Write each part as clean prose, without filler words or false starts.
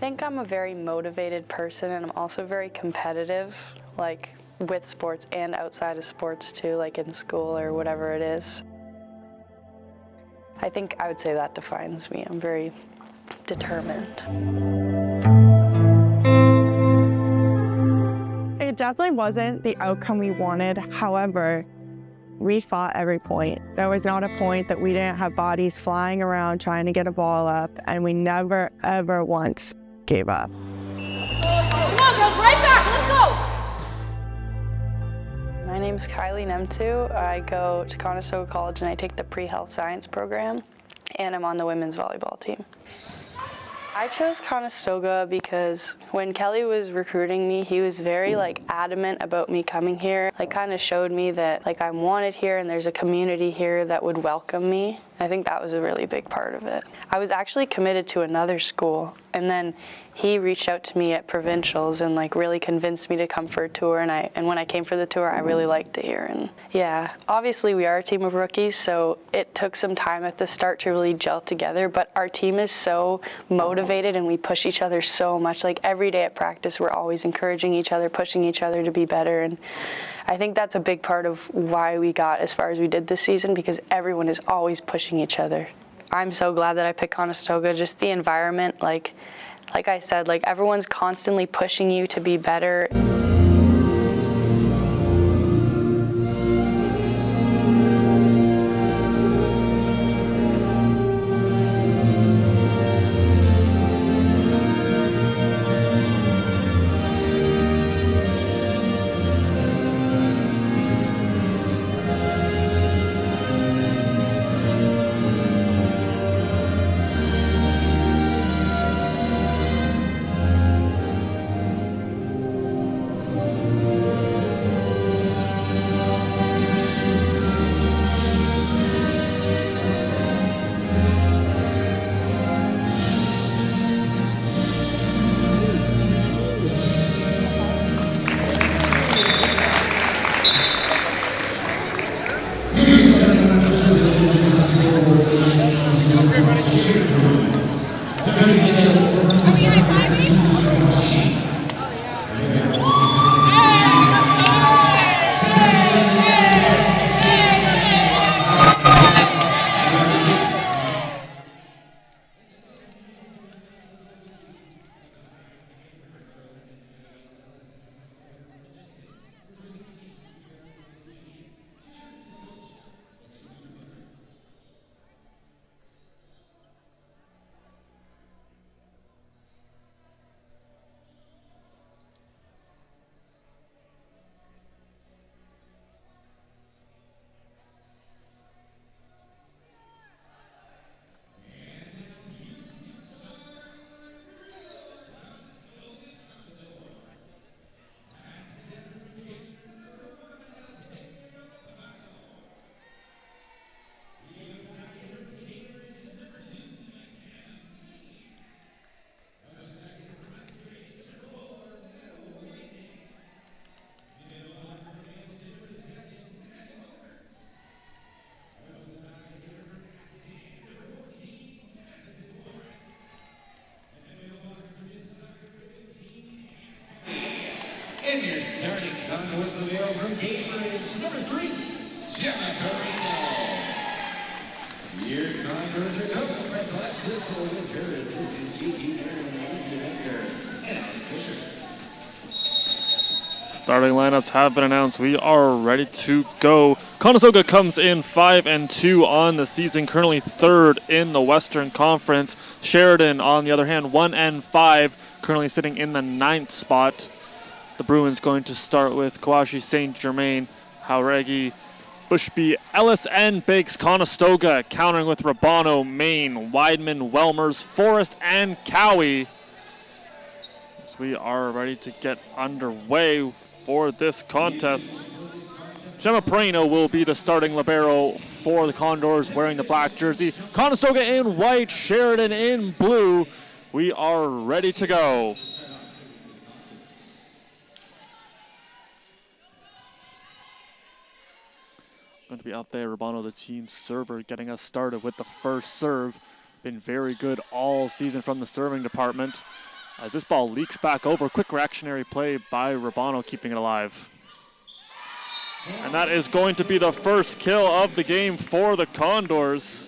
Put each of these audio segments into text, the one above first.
think I'm a very motivated person, and I'm also very competitive, like with sports and outside of sports too, like in school or whatever it is. I think I would say that defines me. I'm very determined. It definitely wasn't the outcome we wanted. However, we fought every point. There was not a point that we didn't have bodies flying around trying to get a ball up, and we never, ever once gave up. Come on, girls, right back, let's go! My name is Kylie Nemtu. I go to Conestoga College and I take the pre-health science program, and I'm on the women's volleyball team. I chose Conestoga because when Kelly was recruiting me, he was very adamant about me coming here. Kind of showed me that I'm wanted here and there's a community here that would welcome me. I think that was a really big part of it. I was actually committed to another school, and then he reached out to me at provincials and really convinced me to come for a tour, and when I came for the tour, I really liked it here. And yeah, obviously we are a team of rookies, so it took some time at the start to really gel together, but our team is so motivated and we push each other so much. Every day at practice, we're always encouraging each other, pushing each other to be better, and I think that's a big part of why we got as far as we did this season, because everyone is always pushing each other. I'm so glad that I picked Conestoga. Just the environment, like I said, everyone's constantly pushing you to be better. And your starting Condors libero from Cambridge, number 3, Sheridan. Your Condors are coached by Celeste Sissel with her assistant GP and Alice Fisher. Starting lineups have been announced. We are ready to go. Conestoga comes in 5-2 on the season, currently 3rd in the Western Conference. Sheridan, on the other hand, 1-5, currently sitting in the 9th spot. The Bruins going to start with Kawashi, St. Germain, Hauregi, Bushby, Ellis, and Biggs. Conestoga countering with Rabano, Maine, Weidman, Welmers, Forrest, and Cowie. As we are ready to get underway for this contest. Gemma Perino will be the starting libero for the Condors, wearing the black jersey. Conestoga in white, Sheridan in blue. We are ready to go. Going to be out there, Rabano, the team server, getting us started with the first serve. Been very good all season from the serving department. as this ball leaks back over. Quick reactionary play by Rabano, keeping it alive. And that is going to be the first kill of the game for the Condors.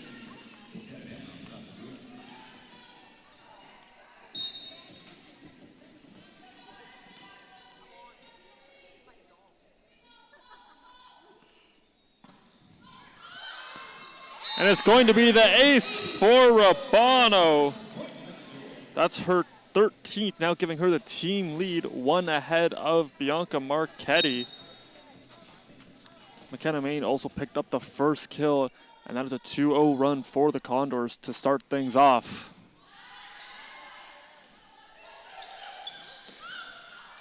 And it's going to be the ace for Rabano. That's her 13th, now giving her the team lead, one ahead of Bianca Marchetti. McKenna Main also picked up the first kill, and that is a 2-0 run for the Condors to start things off.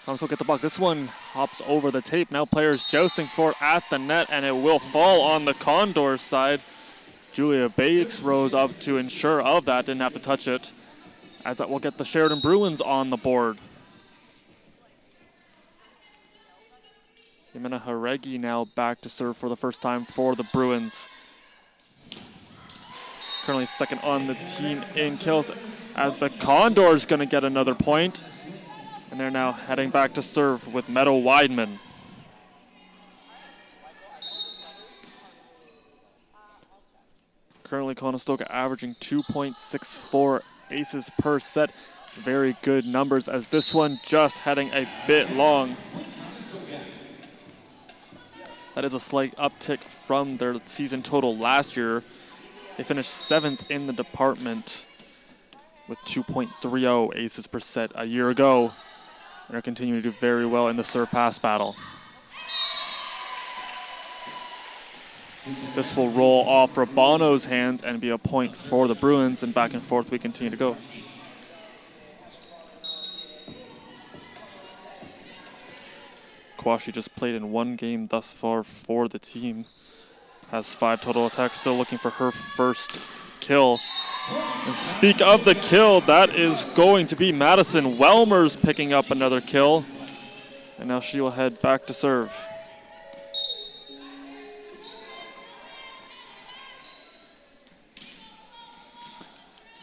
Condors will get the puck. This one hops over the tape. Now players jousting for it at the net, and it will fall on the Condors side. Julia Bakes rose up to ensure of that, didn't have to touch it, as that will get the Sheridan Bruins on the board. Jimena Haregi now back to serve for the first time for the Bruins. Currently second on the team in kills, as the Condors going to get another point. And they're now heading back to serve with Meadow Weidman. Currently Conestoga averaging 2.64 aces per set. Very good numbers, as this one just heading a bit long. That is a slight uptick from their season total last year. They finished 7th in the department with 2.30 aces per set a year ago. And are continuing to do very well in the serve pass battle. This will roll off Rabano's hands and be a point for the Bruins, and back and forth we continue to go. Kawashi just played in one game thus far for the team. Has 5 total attacks, still looking for her first kill. And speak of the kill, that is going to be Madison Welmers picking up another kill. And now she will head back to serve.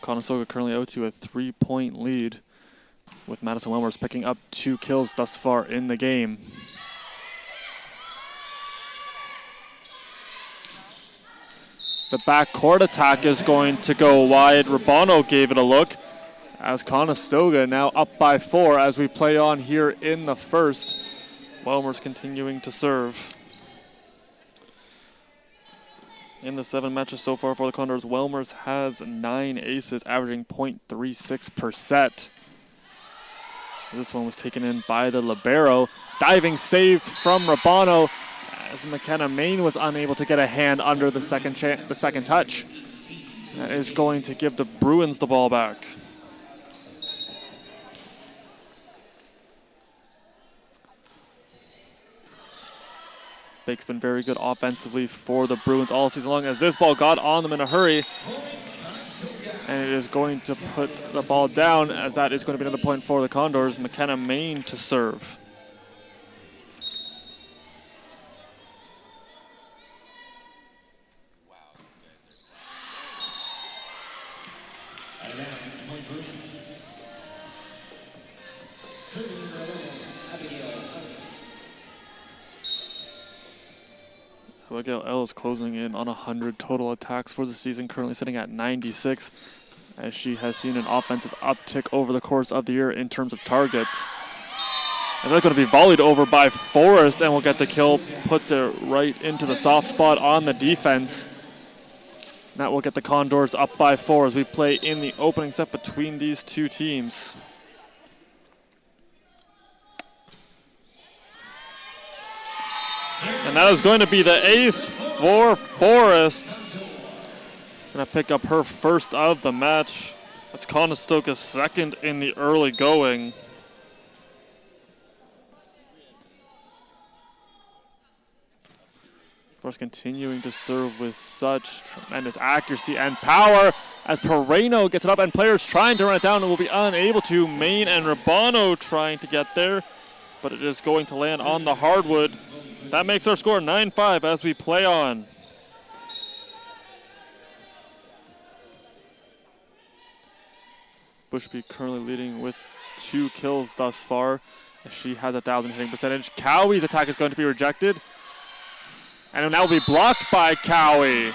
Conestoga currently out to a 3-point lead, with Madison Welmers picking up 2 kills thus far in the game. The backcourt attack is going to go wide. Rabano gave it a look, as Conestoga now up by 4 as we play on here in the first. Welmers continuing to serve. In the 7 matches so far for the Condors, Welmers has 9 aces, averaging .36 per set. This one was taken in by the libero. Diving save from Rabano, as McKenna Main was unable to get a hand under the second touch. That is going to give the Bruins the ball back. Bake's been very good offensively for the Bruins all season long, as this ball got on them in a hurry. And it is going to put the ball down, as that is going to be another point for the Condors. McKenna Main to serve. Abigail Ellis closing in on 100 total attacks for the season, currently sitting at 96, as she has seen an offensive uptick over the course of the year in terms of targets. And they're going to be volleyed over by Forrest, and will get the kill, puts it right into the soft spot on the defense. And that will get the Condors up by 4 as we play in the opening set between these two teams. And that is going to be the ace for Forrest. Going to pick up her first of the match. That's Conestoga's second in the early going. Forrest continuing to serve with such tremendous accuracy and power, as Pereno gets it up, and players trying to run it down and will be unable to. Main and Rabano trying to get there, but it is going to land on the hardwood. That makes our score 9-5 as we play on. Bushby currently leading with 2 kills thus far. She has 1,000 hitting percentage. Cowie's attack is going to be rejected. And it will now be blocked by Cowie.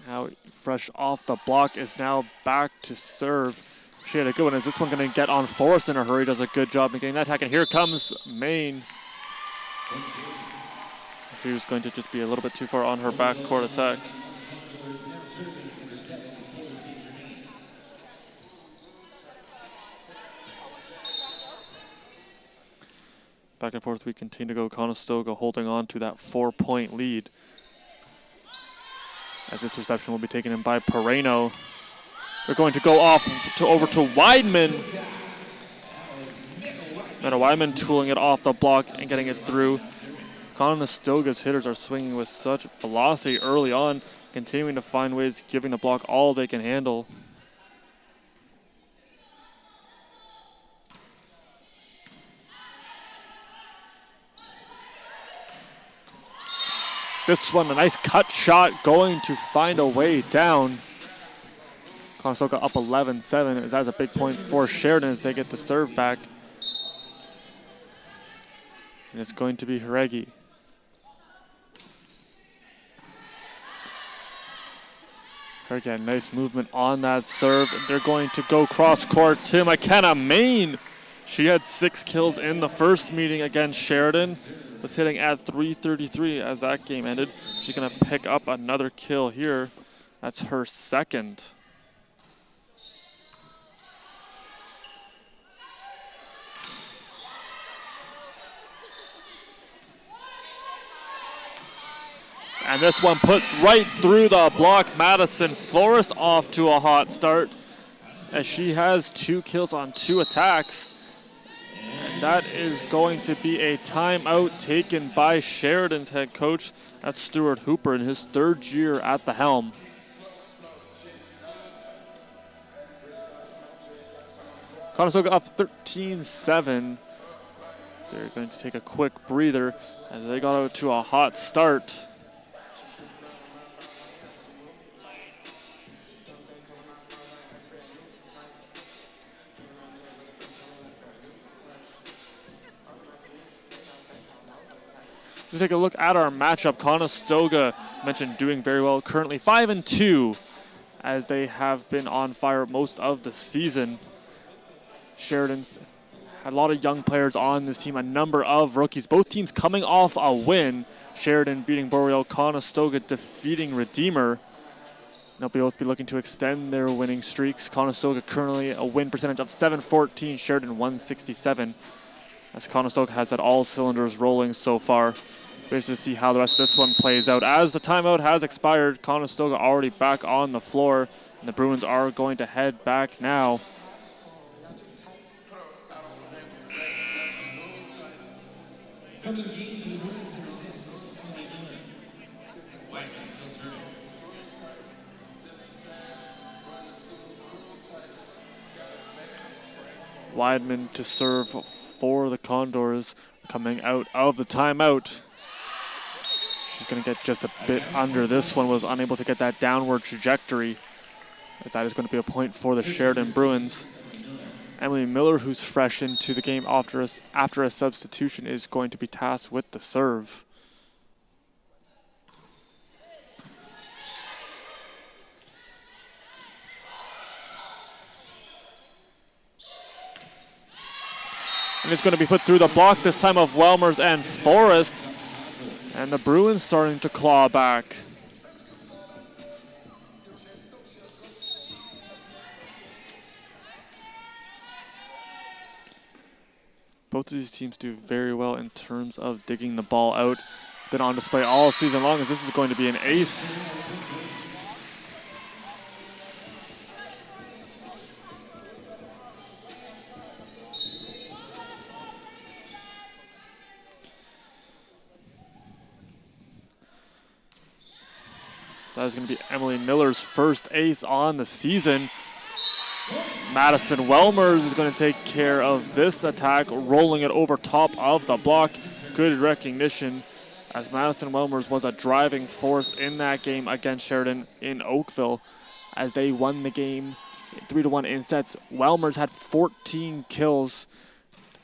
Now, fresh off the block, is now back to serve. She had a good one. Is this one going to get on Forrest in a hurry? Does a good job in getting that attack. And here comes Maine. She was going to just be a little bit too far on her backcourt attack. Back and forth we continue to go. Conestoga holding on to that 4-point lead. As this reception will be taken in by Pereno. They're going to go off over to Weidman. And Weidman tooling it off the block and getting it through. Conestoga's hitters are swinging with such velocity early on, continuing to find ways, giving the block all they can handle. This one, a nice cut shot, going to find a way down. Conestoga up 11-7, as that's a big point for Sheridan as they get the serve back. And it's going to be Haregi. Again, nice movement on that serve. They're going to go cross court to McKenna Maine. She had 6 kills in the first meeting against Sheridan. Was hitting at 333 as that game ended. She's going to pick up another kill here. That's her second. And this one put right through the block. Madison Forrest off to a hot start as she has 2 kills on 2 attacks. And that is going to be a timeout taken by Sheridan's head coach. That's Stuart Hooper in his 3rd year at the helm. Conestoga up 13-7. So they're going to take a quick breather as they got out to a hot start. Let's take a look at our matchup. Conestoga, mentioned, doing very well. Currently 5-2, as they have been on fire most of the season. Sheridan's had a lot of young players on this team, a number of rookies. Both teams coming off a win. Sheridan beating Boreal, Conestoga defeating Redeemer. They'll both be looking to extend their winning streaks. Conestoga currently a win percentage of 714, Sheridan 167. As Conestoga has had all cylinders rolling so far. Basically see how the rest of this one plays out. As the timeout has expired, Conestoga already back on the floor, and the Bruins are going to head back now. Weidman to serve for the Condors, coming out of the timeout. She's going to get just a bit under this one, was unable to get that downward trajectory, as that is going to be a point for the Sheridan Bruins. Emily Miller, who's fresh into the game after a substitution, is going to be tasked with the serve. And it's going to be put through the block, this time of Welmers and Forrest. And the Bruins starting to claw back. Both of these teams do very well in terms of digging the ball out. It's been on display all season long, as this is going to be an ace. That is going to be Emily Miller's first ace on the season. Madison Welmers is going to take care of this attack, rolling it over top of the block. Good recognition, as Madison Welmers was a driving force in that game against Sheridan in Oakville, as they won the game 3-1 in sets. Welmers had 14 kills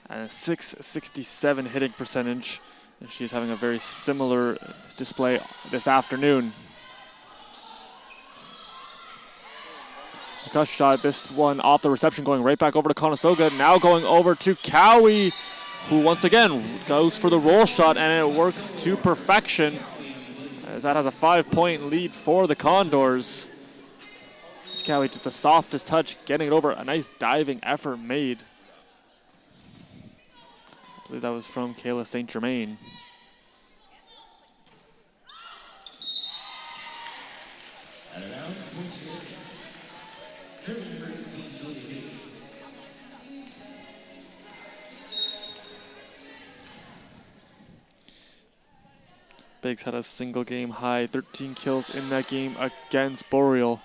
and a 667 hitting percentage, and she's having a very similar display this afternoon. Gus shot, this one off the reception, going right back over to Conestoga. Now going over to Cowie, who once again goes for the roll shot, and it works to perfection, as that has a 5-point lead for the Condors. Cowie took the softest touch, getting it over. A nice diving effort made. I believe that was from Kayla St. Germain. Biggs had a single game high, 13 kills in that game against Boreal.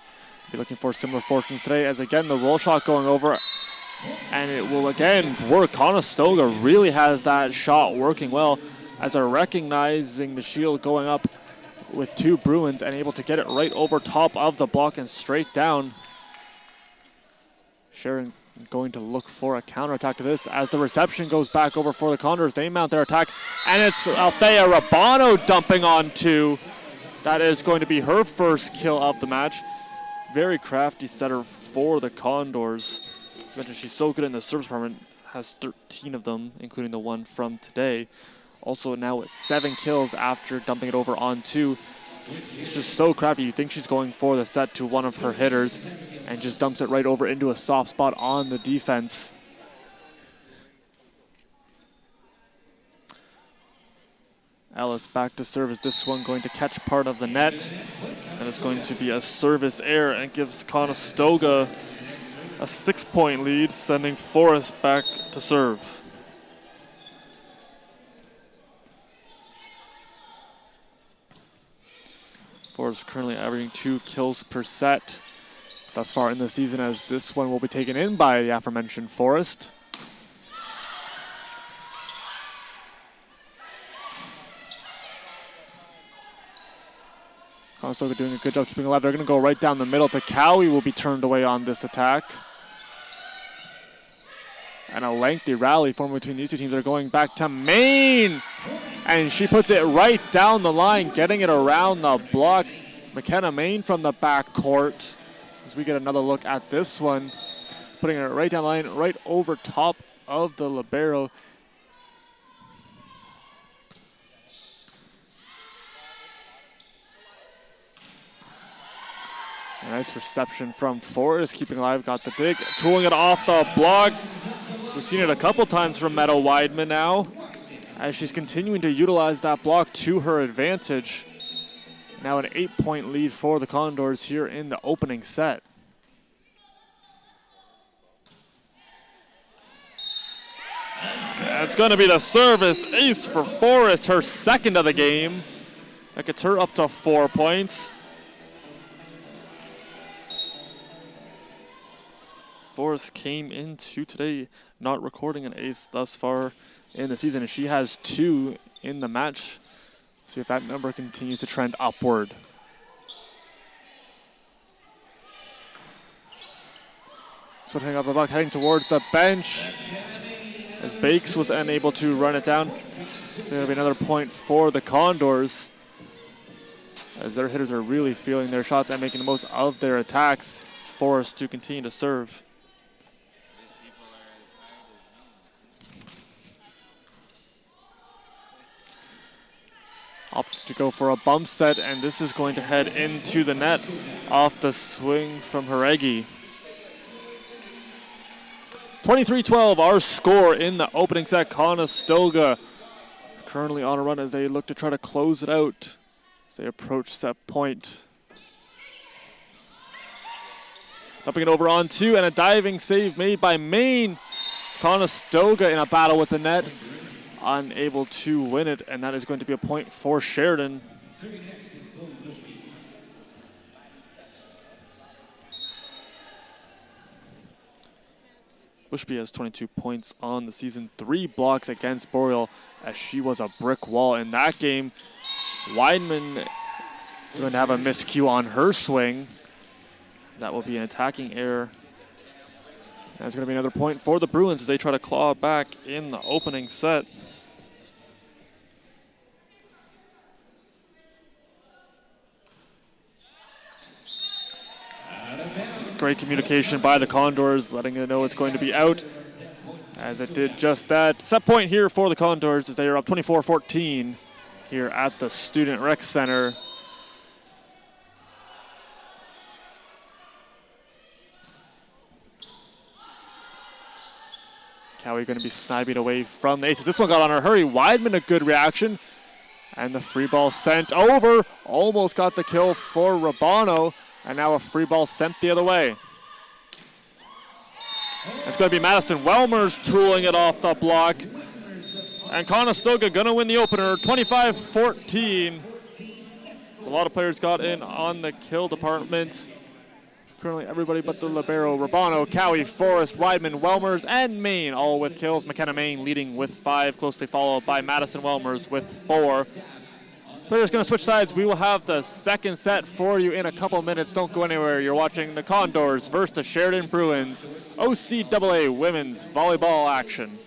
Be looking for similar fortunes today, as again the roll shot going over, and it will again work. Conestoga really has that shot working well, as they're recognizing the shield going up with two Bruins and able to get it right over top of the block and straight down. Sheridan going to look for a counterattack to this, as the reception goes back over for the Condors. They mount their attack, and it's Althea Rabano dumping on two. That is going to be her first kill of the match. Very crafty setter for the Condors. As mentioned, she's so good in the service department, has 13 of them, including the one from today. Also now with 7 kills after dumping it over on two. It's just so crafty. You think she's going for the set to one of her hitters, and just dumps it right over into a soft spot on the defense. Ellis back to service. This one going to catch part of the net, and it's going to be a service error, and gives Conestoga a 6-point lead, sending Forrest back to serve. Forrest currently averaging 2 kills per set thus far in the season, as this one will be taken in by the aforementioned Forrest. Conestoga doing a good job keeping alive. They're going to go right down the middle to Cowie, will be turned away on this attack. And a lengthy rally forming between these two teams. They're going back to Maine, and she puts it right down the line, getting it around the block. McKenna Maine from the back court, as we get another look at this one, putting it right down the line, right over top of the libero. A nice reception from Forrest, keeping alive, got the dig, tooling it off the block. We've seen it a couple times from Meadow Weidman now, as she's continuing to utilize that block to her advantage. Now an 8-point lead for the Condors here in the opening set. It's going to be the service ace for Forrest, her second of the game. That gets her up to 4 points. Forrest came into today not recording an ace thus far in the season, and she has 2 in the match. See if that number continues to trend upward. So heading up the block, heading towards the bench, as Bakes was unable to run it down. So going to be another point for the Condors, as their hitters are really feeling their shots and making the most of their attacks. Forrest to continue to serve. Opted to go for a bump set, and this is going to head into the net off the swing from Haregi. 23-12, our score in the opening set. Conestoga currently on a run as they look to try to close it out as they approach set point. Dumping it over on 2, and a diving save made by Maine. Conestoga in a battle with the net, unable to win it, and that is going to be a point for Sheridan. Bushby has 22 points on the season, 3 blocks against Boreal, as she was a brick wall in that game. Weidman is going to have a miscue on her swing. That will be an attacking error. That's going to be another point for the Bruins as they try to claw back in the opening set. Great communication by the Condors, letting them know it's going to be out, as it did just that. Set point here for the Condors as they are up 24-14 here at the Student Rec Center. Cowie going to be sniping away from the aces. This one got on her hurry. Weidman, a good reaction. And the free ball sent over. Almost got the kill for Rabano. And now a free ball sent the other way. It's going to be Madison Welmers tooling it off the block. And Conestoga going to win the opener, 25-14. A lot of players got in on the kill department. Currently everybody but the libero, Rabano, Cowie, Forrest, Weidman, Welmers, and Main all with kills. McKenna Main leading with 5, closely followed by Madison Welmers with 4. Players going to switch sides. We will have the second set for you in a couple minutes. Don't go anywhere. You're watching the Condors versus the Sheridan Bruins OCAA women's volleyball action.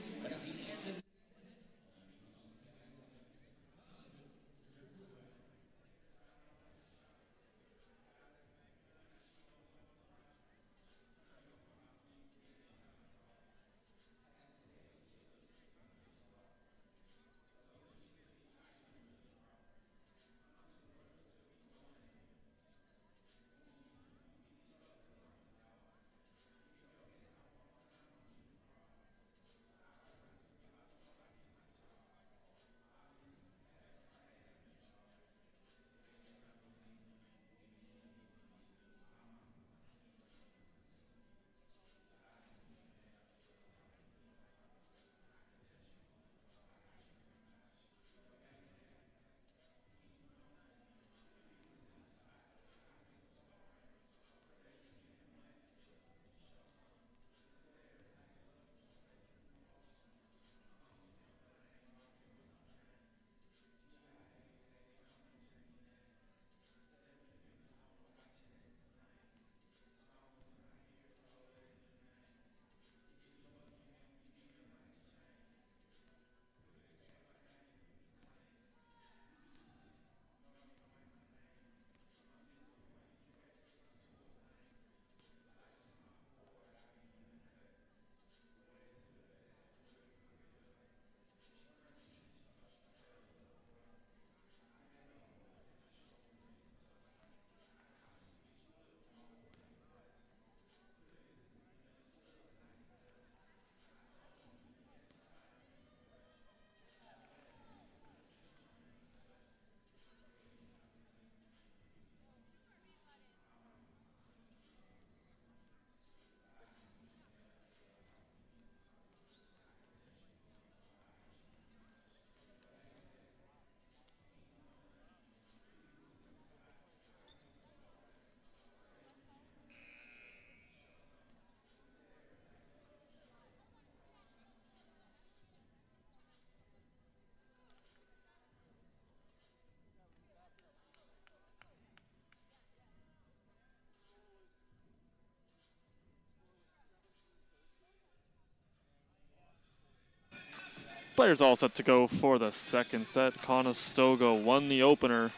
Players all set to go for the second set. Conestoga won the opener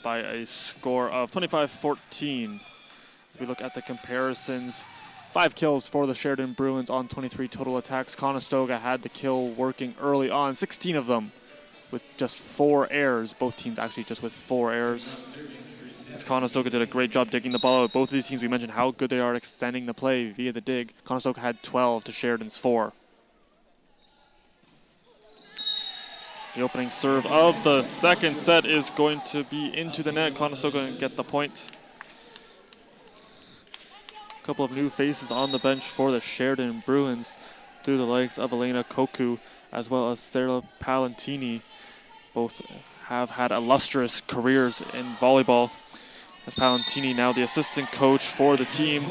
by a score of 25-14. As we look at the comparisons, 5 kills for the Sheridan Bruins on 23 total attacks. Conestoga had the kill working early on, 16 of them with just 4 errors. Both teams actually just with 4 errors. As Conestoga did a great job digging the ball out. Both of these teams, we mentioned how good they are at extending the play via the dig. Conestoga had 12 to Sheridan's 4. The opening serve of the second set is going to be into the net. Conestoga and get the point. A couple of new faces on the bench for the Sheridan Bruins through the legs of Elena Koku as well as Sarah Palantini. Both have had illustrious careers in volleyball. as Palantini, now the assistant coach for the team,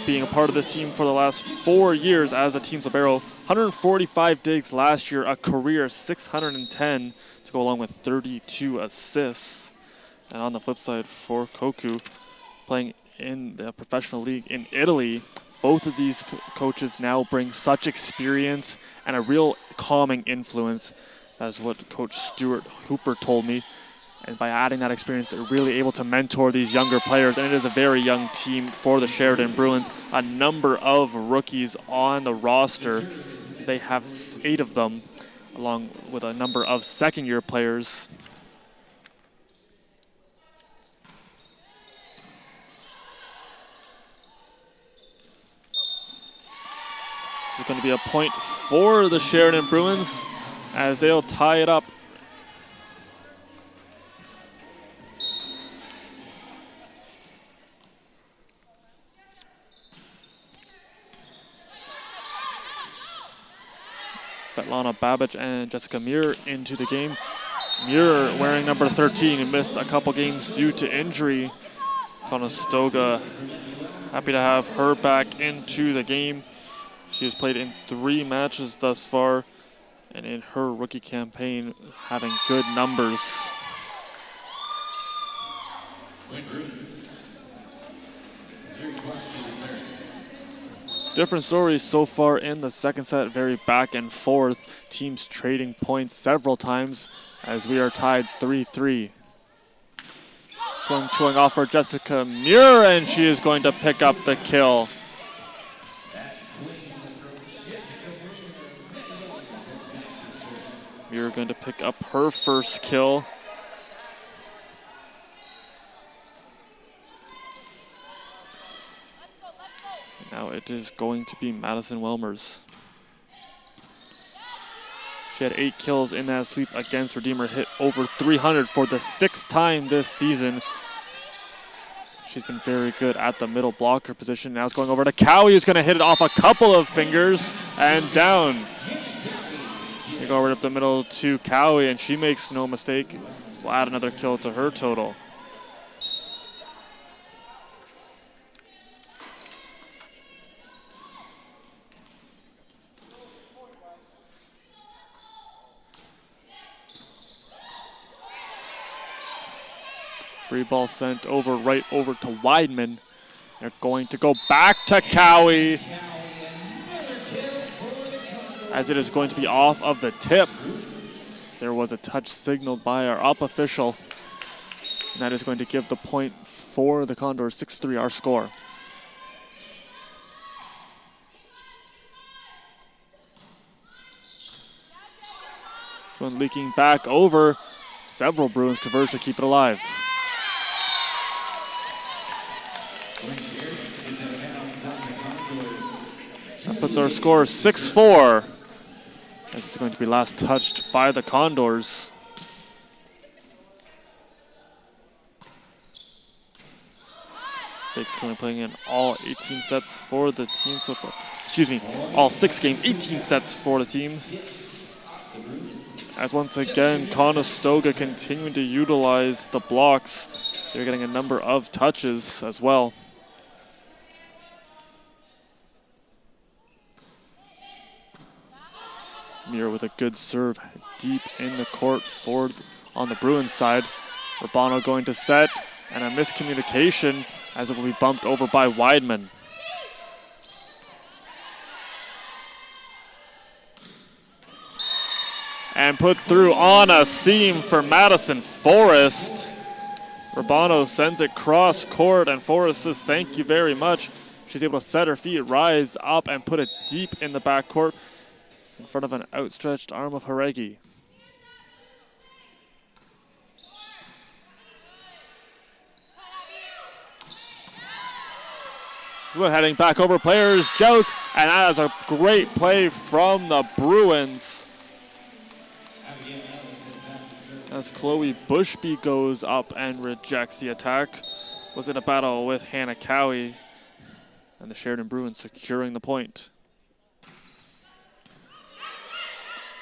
being a part of the team for the last 4 years as a team's libero. 145 digs last year, a career 610 to go along with 32 assists. And on the flip side for Koku, playing in the professional league in Italy, both of these coaches now bring such experience and a real calming influence, as what Coach Stuart Hooper told me. And by adding that experience, they're really able to mentor these younger players. And it is a very young team for the Sheridan Bruins. A number of rookies on the roster. They have 8 of them, along with a number of second-year players. This is going to be a point for the Sheridan Bruins as they'll tie it up. Svetlana Babic and Jessica Muir into the game. Muir wearing number 13 and missed a couple games due to injury. Conestoga happy to have her back into the game. She has played in 3 matches thus far, and in her rookie campaign having good numbers. Different stories so far in the second set, very back and forth. Teams trading points several times as we are tied 3-3. Swing chewing off for Jessica Muir, and she is going to pick up the kill. Muir going to pick up her first kill. Now it is going to be Madison Welmers. She had 8 kills in that sweep against Redeemer, hit over 300 for the 6th time this season. She's been very good at the middle blocker position. Now it's going over to Cowie, who's going to hit it off a couple of fingers and down. You go over up the middle to Cowie, and she makes no mistake. We'll add another kill to her total. Free ball sent over, right over to Weidman. They're going to go back to Cowie, as it is going to be off of the tip. There was a touch signaled by our up official, and that is going to give the point for the Condors. 6-3 our score. This one leaking back over. Several Bruins converge to keep it alive. That puts our score 6-4. As it's going to be last touched by the Condors. Bake's currently playing in all 18 sets for the team so far. Excuse me, all 6 games, 18 sets for the team. As once again, Conestoga continuing to utilize the blocks. They're getting a number of touches as well. Muir with a good serve deep in the court forward on the Bruins side. Urbano going to set, and a miscommunication as it will be bumped over by Weidman. And put through on a seam for Madison Forrest. Urbano sends it cross court, and Forrest says thank you very much. She's able to set her feet, rise up, and put it deep in the backcourt in front of an outstretched arm of Haregi. This one heading back over players, joust, and that is a great play from the Bruins. As Chloe Bushby goes up and rejects the attack. Was in a battle with Hannah Cowie, and the Sheridan Bruins securing the point.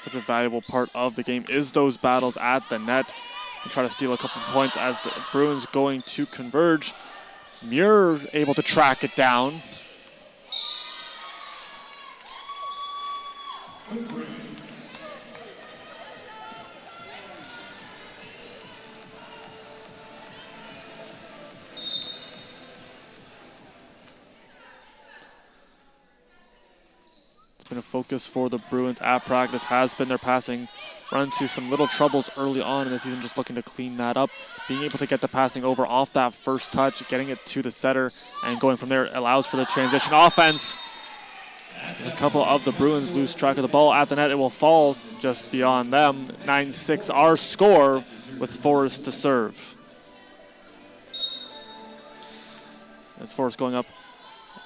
Such a valuable part of the game is those battles at the net. and try to steal a couple points as the Bruins going to converge. Muir able to track it down. It's been a focus for the Bruins at practice, has been their passing. Run into some little troubles early on in the season, just looking to clean that up. Being able to get the passing over off that first touch, getting it to the setter, and going from there allows for the transition offense. A couple of the Bruins lose track of the ball at the net. It will fall just beyond them. 9-6 our score with Forrest to serve. As Forrest going up,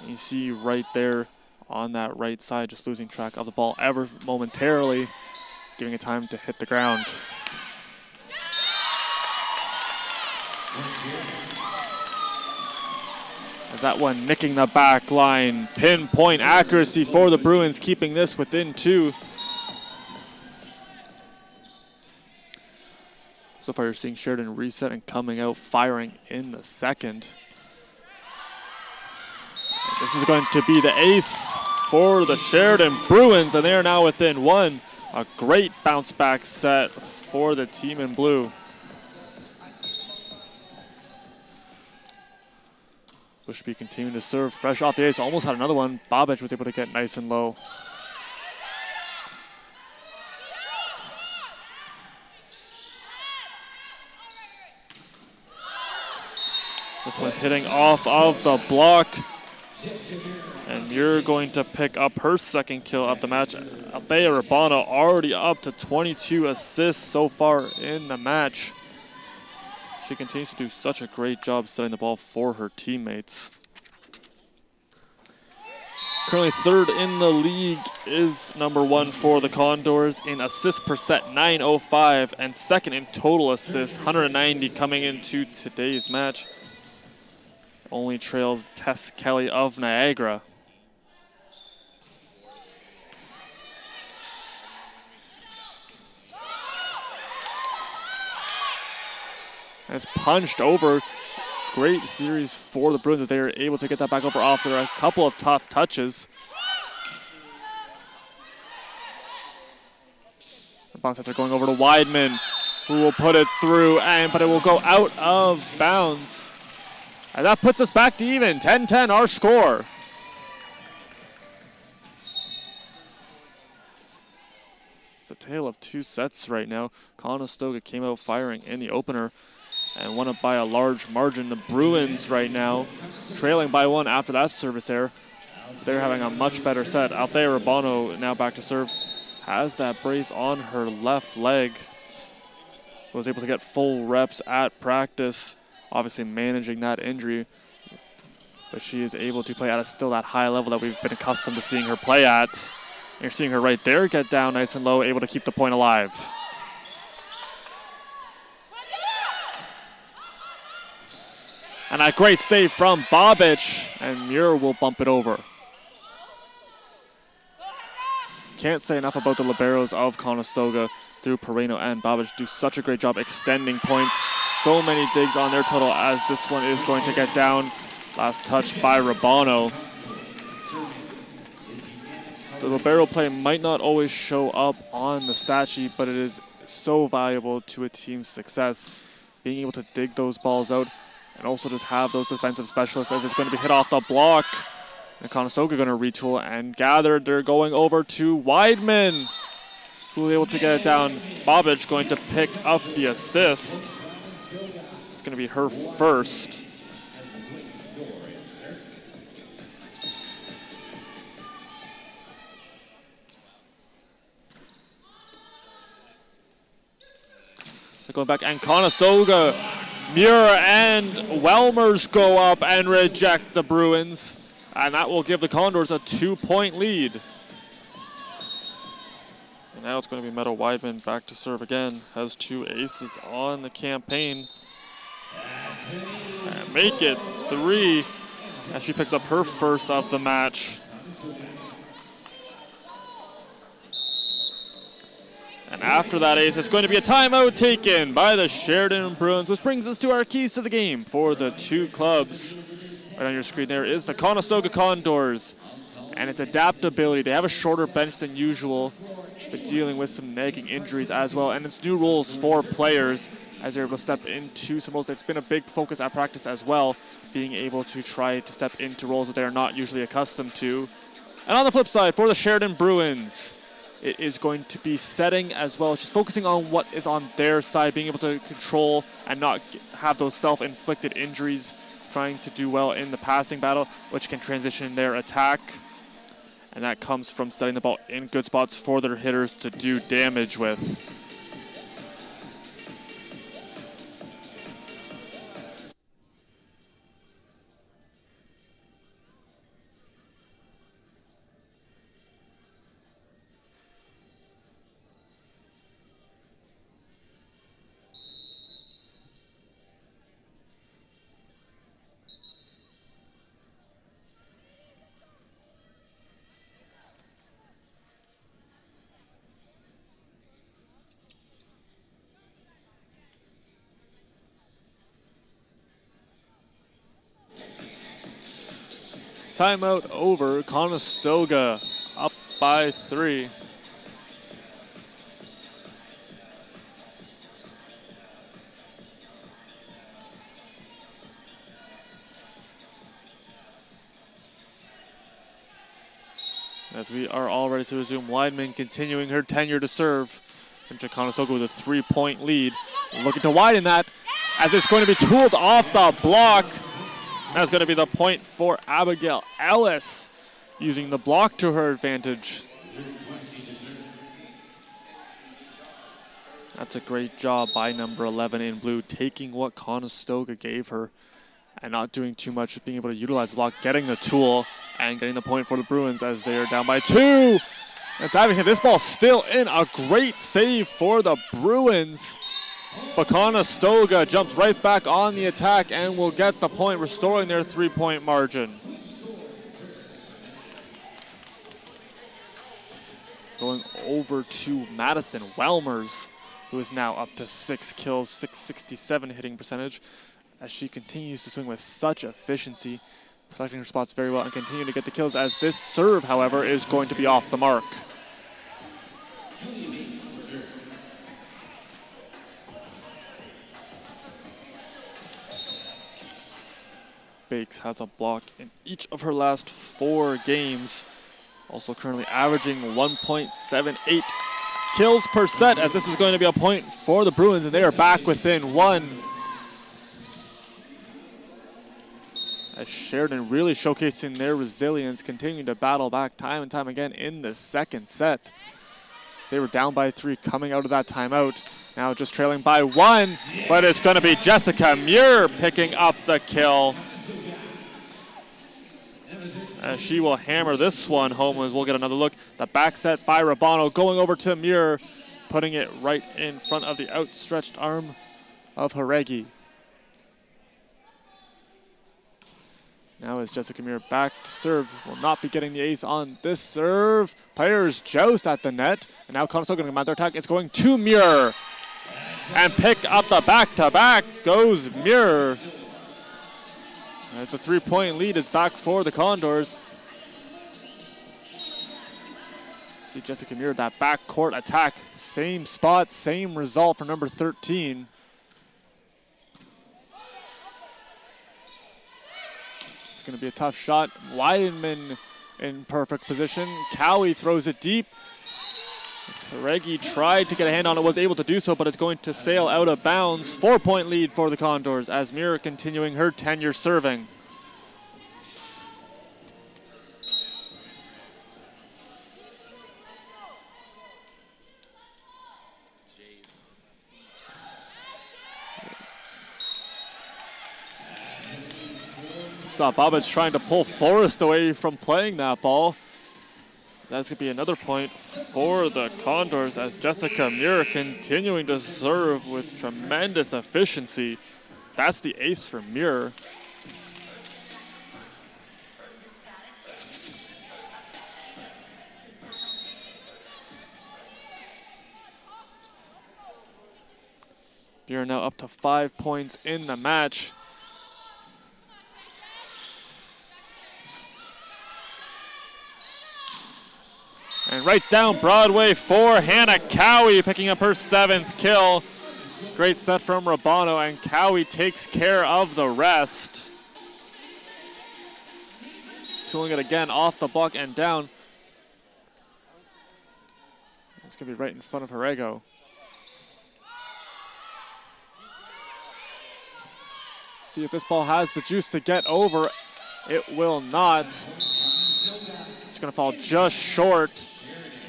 you see right there on that right side, just losing track of the ball ever momentarily, giving it time to hit the ground. As that one nicking the back line. Pinpoint accuracy for the Bruins, keeping this within 2. So far you're seeing Sheridan reset and coming out firing in the second. This is going to be the ace for the Sheridan Bruins, and they are now within 1. A great bounce back set for the team in blue. Bushby continuing to serve fresh off the ace. Almost had another one. Bobic was able to get nice and low. This one hitting off of the block. And you're going to pick up her second kill of the match. Althea Rabano already up to 22 assists so far in the match. She continues to do such a great job setting the ball for her teammates. Currently third in the league is number 1 for the Condors in assist per set, 905, and second in total assists, 190 coming into today's match. Only trails Tess Kelly of Niagara. And it's punched over. Great series for the Bruins as they are able to get that back over after a couple of tough touches. The bounce sets are going over to Weidman, who will put it through, but it will go out of bounds. And that puts us back to even, 10-10 our score. It's a tale of 2 sets right now. Conestoga came out firing in the opener and won it by a large margin. The Bruins right now trailing by 1 after that service error. They're having a much better set. Althea Rabano now back to serve. Has that brace on her left leg. Was able to get full reps at practice. Obviously managing that injury, but she is able to play at still that high level that we've been accustomed to seeing her play at. You're seeing her right there get down nice and low, able to keep the point alive. And a great save from Bobic, and Muir will bump it over. Can't say enough about the liberos of Conestoga through Pereno and Bobic. Do such a great job extending points. So many digs on their total as this one is going to get down. Last touch by Rabano. The libero play might not always show up on the stat sheet, but it is so valuable to a team's success. Being able to dig those balls out and also just have those defensive specialists as it's going to be hit off the block. And Conestoga going to retool and gather. They're going over to Weidman, who was able to get it down. Bobic going to pick up the assist. It's going to be her first. Going back, and Conestoga, Muir and Welmers go up and reject the Bruins. And that will give the Condors a 2-point lead. And now it's going to be Meadow Weidman back to serve again. Has 2 aces on the campaign. And make it 3 as she picks up her first of the match. And after that ace, it's going to be a timeout taken by the Sheridan Bruins, which brings us to our keys to the game for the two clubs. Right on your screen there is the Conestoga Condors and its adaptability. They have a shorter bench than usual, but dealing with some nagging injuries as well, and it's new rules for players as they're able to step into some roles. It's been a big focus at practice as well, being able to try to step into roles that they are not usually accustomed to. And on the flip side, for the Sheridan Bruins, it is going to be setting as well. It's just focusing on what is on their side, being able to control and not have those self-inflicted injuries, trying to do well in the passing battle, which can transition their attack. And that comes from setting the ball in good spots for their hitters to do damage with. Timeout over. Conestoga up by 3. As we are all ready to resume, Weidman continuing her tenure to serve. And Conestoga with a 3-point lead. Looking to widen that as it's going to be tooled off the block. That's going to be the point for Abigail Ellis, using the block to her advantage. That's a great job by number 11 in blue, taking what Conestoga gave her and not doing too much, being able to utilize the block, getting the tool, and getting the point for the Bruins as they are down by 2. And diving hit, this ball still in, a great save for the Bruins. But Conestoga jumps right back on the attack and will get the point, restoring their 3-point margin. Going over to Madison Welmers, who is now up to 6 kills, 667 hitting percentage, as she continues to swing with such efficiency, selecting her spots very well and continuing to get the kills, as this serve, however, is going to be off the mark. Bakes has a block in each of her last 4 games. Also currently averaging 1.78 kills per set, as this is going to be a point for the Bruins, and they are back within 1. As Sheridan really showcasing their resilience, continuing to battle back time and time again in the second set. They were down by 3 coming out of that timeout. Now just trailing by 1, but it's going to be Jessica Muir picking up the kill. As she will hammer this one home, as we'll get another look. The back set by Rabano going over to Muir, putting it right in front of the outstretched arm of Haregi. Now is Jessica Muir back to serve. Will not be getting the ace on this serve. Players joust at the net. And now Conestoga going to come out their attack. It's going to Muir. And pick up the back-to-back goes Muir. As the 3-point lead is back for the Condors. See Jessica Muir, that backcourt attack. Same spot, same result for number 13. It's going to be a tough shot. Weidman in perfect position. Cowie throws it deep. Haregi tried to get a hand on it, was able to do so, but it's going to sail out of bounds. 4-point lead for the Condors as Muir continuing her tenure serving. Saw Bobic trying to pull Forrest away from playing that ball. That's going to be another point for the Condors as Jessica Muir continuing to serve with tremendous efficiency. That's the ace for Muir. They are now up to 5 points in the match. And right down Broadway for Hannah Cowie, picking up her 7th kill. Great set from Rabano, and Cowie takes care of the rest. Tooling it again off the block and down. It's going to be right in front of Herrego. See if this ball has the juice to get over. It will not. It's going to fall just short.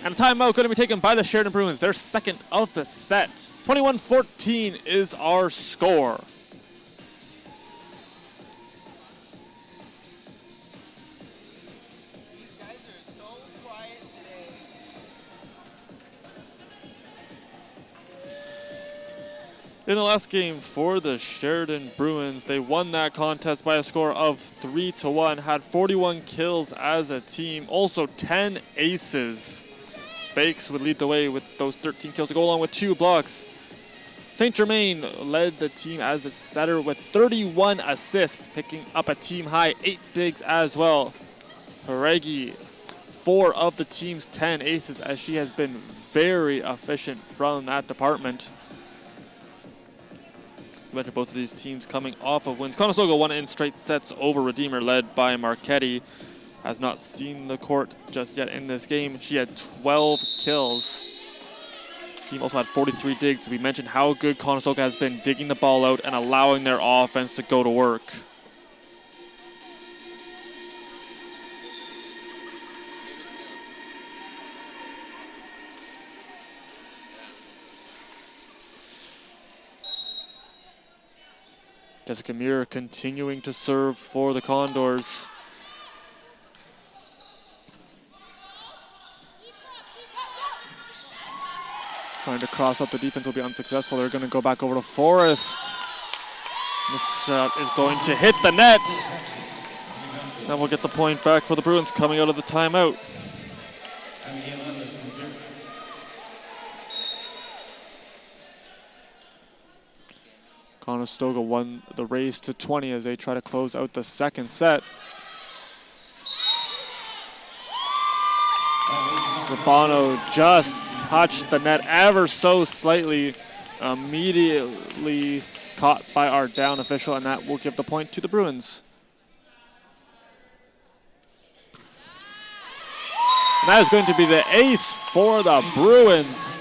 And a timeout going to be taken by the Sheridan Bruins, their second of the set. 21-14 is our score. In the last game for the Sheridan Bruins, they won that contest by a score of 3-1, had 41 kills as a team, also 10 aces. Bakes would lead the way with those 13 kills to go along with 2 blocks. St. Germain led the team as a setter with 31 assists, picking up a team high 8 digs as well. Herregi, 4 of the team's 10 aces, as she has been very efficient from that department. To mention both of these teams coming off of wins. Conestoga won in straight sets over Redeemer, led by Marchetti. Has not seen the court just yet in this game. She had 12 kills. Team also had 43 digs. We mentioned how good Conestoga has been digging the ball out and allowing their offense to go to work. Jessica Muir continuing to serve for the Condors. Trying to cross up the defense will be unsuccessful. They're going to go back over to Forrest. This shot is going to hit the net. And we'll get the point back for the Bruins coming out of the timeout. Conestoga won the race to 20 as they try to close out the second set. Rabano just touched the net ever so slightly, immediately caught by our down official, and that will give the point to the Bruins. And that is going to be the ace for the Bruins.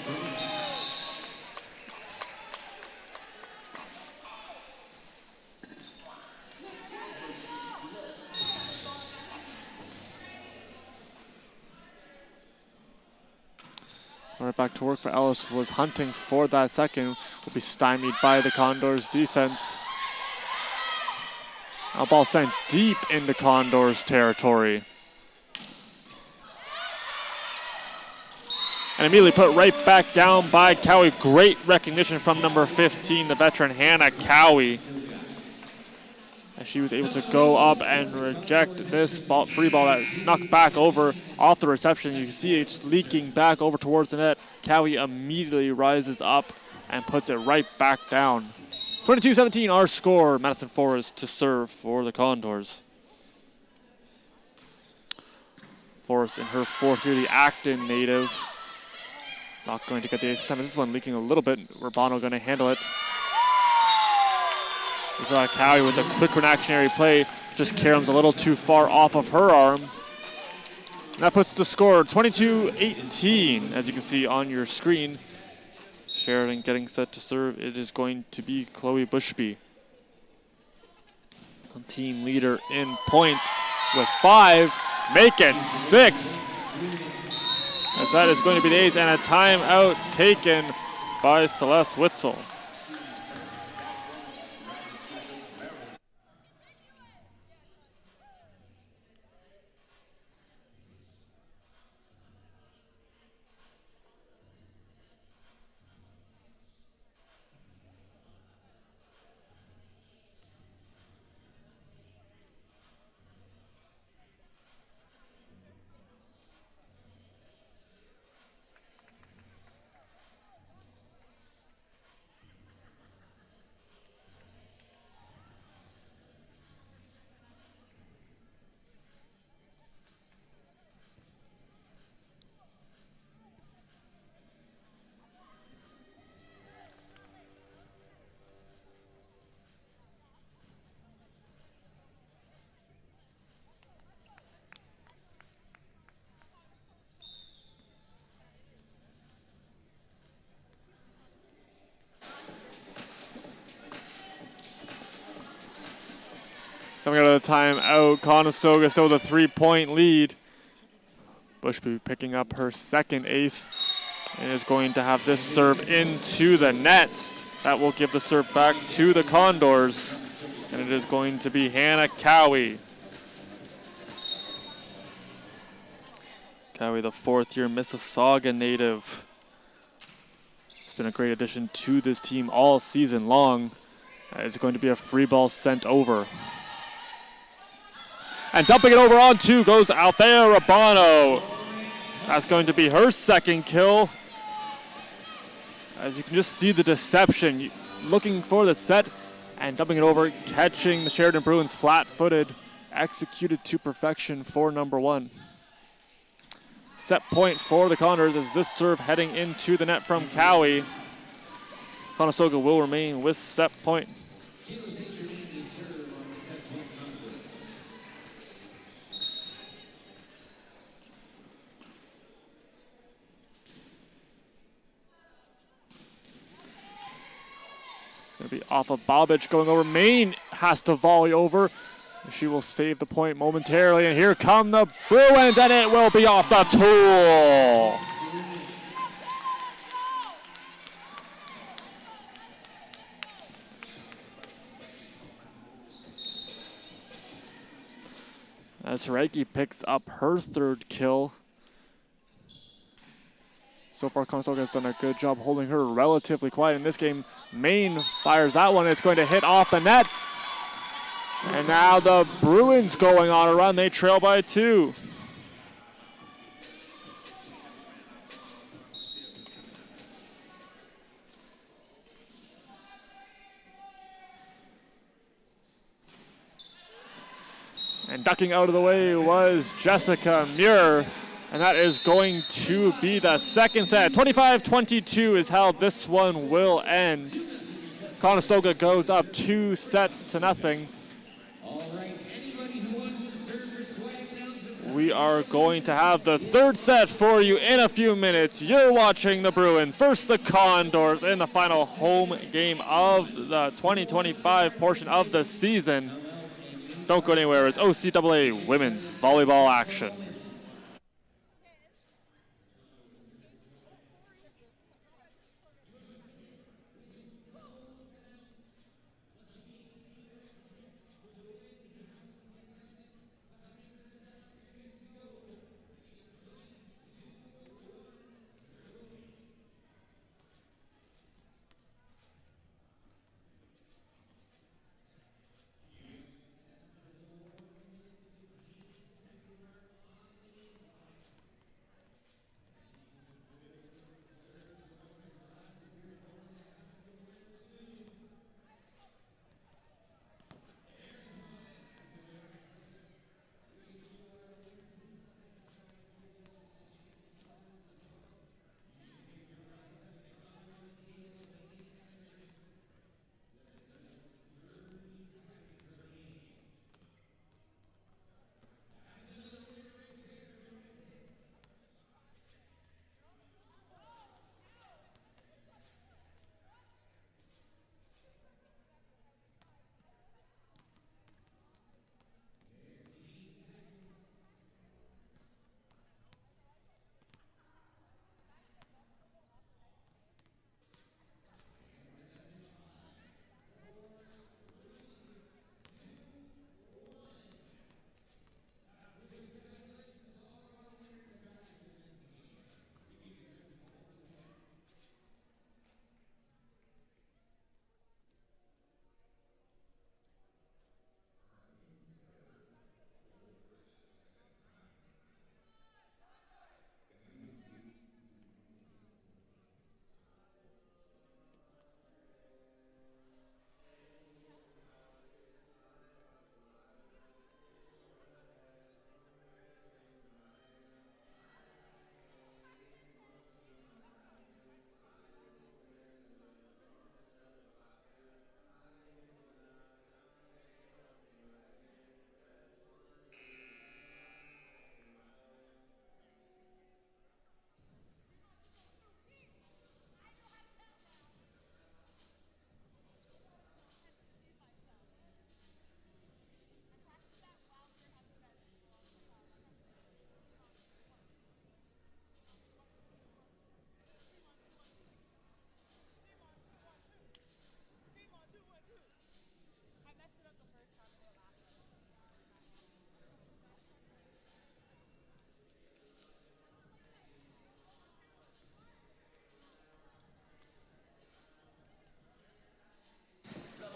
Right back to work for Ellis, was hunting for that second, will be stymied by the Condors defense. Now ball sent deep into Condors territory. And immediately put right back down by Cowie. Great recognition from number 15, the veteran Hannah Cowie. And she was able to go up and reject this ball, free ball that snuck back over off the reception. You can see it just leaking back over towards the net. Cowie immediately rises up and puts it right back down. 22-17 our score. Madison Forrest to serve for the Condors. Forrest in her 4th year, the Acton native. Not going to get the ace time. This one leaking a little bit. Rabano going to handle it. We saw Cowie with a quick reactionary play. Just caroms a little too far off of her arm. And that puts the score 22-18, as you can see on your screen. Sheridan getting set to serve. It is going to be Chloe Bushby. Team leader in points with 5. Make it 6. As that is going to be the ace, and a timeout taken by Celeste Witzel. Coming out of the timeout, Conestoga still with a 3-point lead. Bushby picking up her second ace and is going to have this serve into the net. That will give the serve back to the Condors, and it is going to be Hannah Cowie. Cowie, the fourth-year Mississauga native. It's been a great addition to this team all season long. It's going to be a free ball sent over. And dumping it over on two goes out there, Rabano. That's going to be her second kill. As you can just see the deception, looking for the set and dumping it over, catching the Sheridan Bruins flat-footed, executed to perfection for number one. Set point for the Condors as this serve heading into the net from Cowie. Conestoga will remain with set point. Going to be off of Bobic going over. Main has to volley over. She will save the point momentarily. And here come the Bruins, and it will be off the tool. As Reiki picks up her third kill. So far, Conestoga has done a good job holding her relatively quiet in this game. Main fires that one. It's going to hit off the net. And now the Bruins going on a run. They trail by 2. And ducking out of the way was Jessica Muir. And that is going to be the second set. 25-22 is how this one will end. Conestoga goes up 2-0. We are going to have the third set for you in a few minutes. You're watching the Bruins versus the Condors in the final home game of the 2025 portion of the season. Don't go anywhere. It's OCAA women's volleyball action.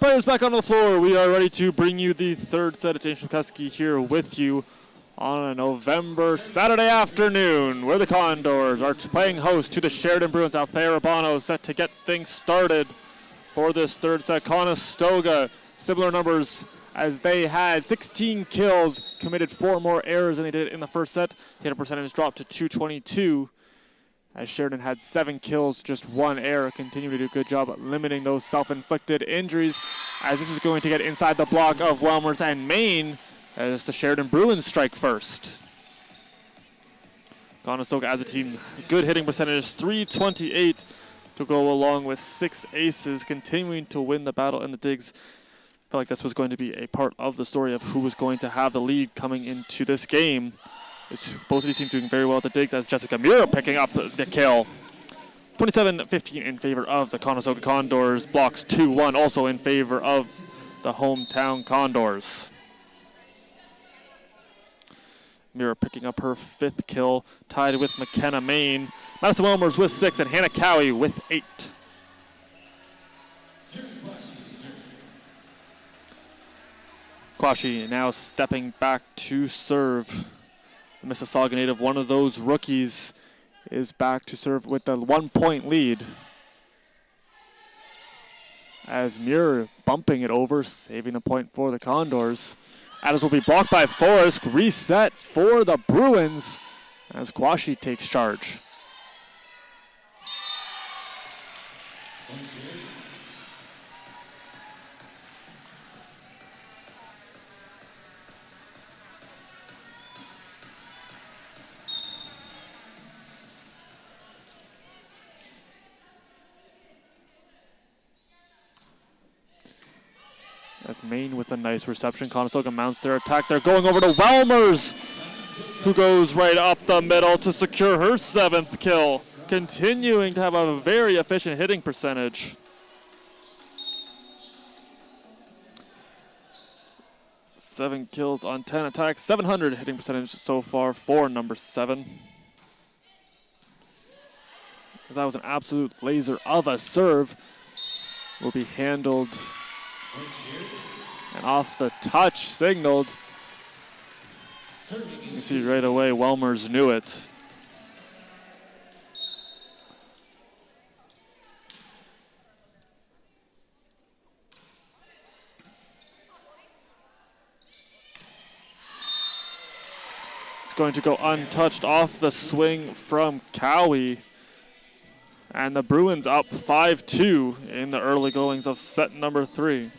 Players back on the floor. We are ready to bring you the third set of James Shemkeski here with you on a November Saturday afternoon, where the Condors are playing host to the Sheridan Bruins. Althea Urbano set to get things started for this third set. Conestoga, similar numbers as they had 16 kills, committed 4 more errors than they did in the first set. Hit percentage dropped to 222. As Sheridan had 7 kills, just 1 error, continuing to do a good job at limiting those self-inflicted injuries. As this is going to get inside the block of Welmers and Maine, as the Sheridan Bruins strike first. Conestoga as a team, good hitting percentage, 328 to go along with 6 aces, continuing to win the battle in the digs. I felt like this was going to be a part of the story of who was going to have the lead coming into this game. Both of these teams doing very well at the digs, as Jessica Muir picking up the kill. 27-15 in favor of the Conestoga Condors. Blocks 2-1 also in favor of the hometown Condors. Muir picking up her 5th kill, tied with McKenna Main. Madison Welmers with 6 and Hannah Cowie with 8. Kwashi now stepping back to serve. The Mississauga native, one of those rookies, is back to serve with the 1-point lead. As Muir bumping it over, saving the point for the Condors. As will be blocked by Forrest, reset for the Bruins as Kwashi takes charge. As Maine with a nice reception. Conestoga mounts their attack. They're going over to Welmers, who goes right up the middle to secure her 7th kill. Continuing to have a very efficient hitting percentage. Seven kills on 10 attacks. 700 hitting percentage so far for number 7. As that was an absolute laser of a serve. Will be handled. And off the touch, signaled. You see right away, Welmers knew it. It's going to go untouched off the swing from Cowie. And the Bruins up 5-2 in the early goings of set number 3.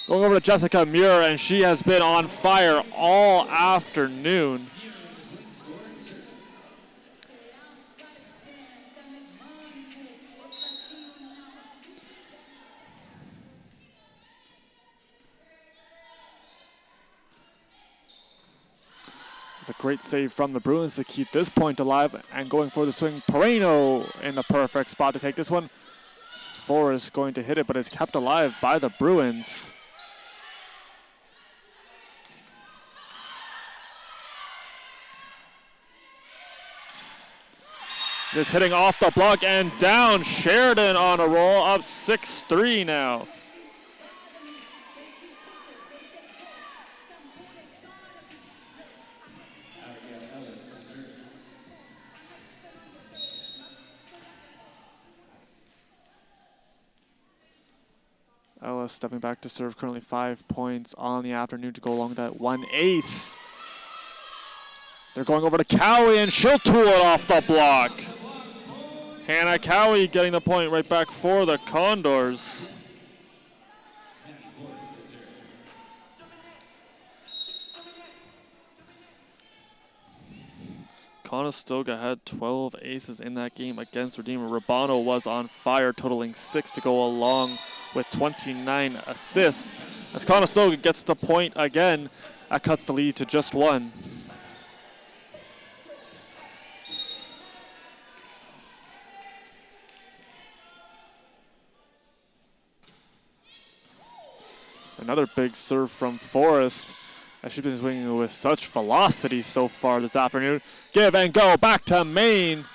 Going over to Jessica Muir, and she has been on fire all afternoon. It's a great save from the Bruins to keep this point alive, and going for the swing, Pereno in the perfect spot to take this one. Forrest going to hit it, but it's kept alive by the Bruins. Just hitting off the block and down. Sheridan on a roll, up 6-3 now. Ellis stepping back to serve, currently 5 points on the afternoon to go along with that 1 ace. They're going over to Cowie, and she'll tool it off the block. Hannah Cowie getting the point right back for the Condors. Conestoga had 12 aces in that game against Redeemer. Urbano was on fire, totaling 6 to go along with 29 assists. As Conestoga gets the point again, that cuts the lead to just 1. Another big serve from Forrest. She's been swinging with such velocity so far this afternoon. Give and go back to Maine.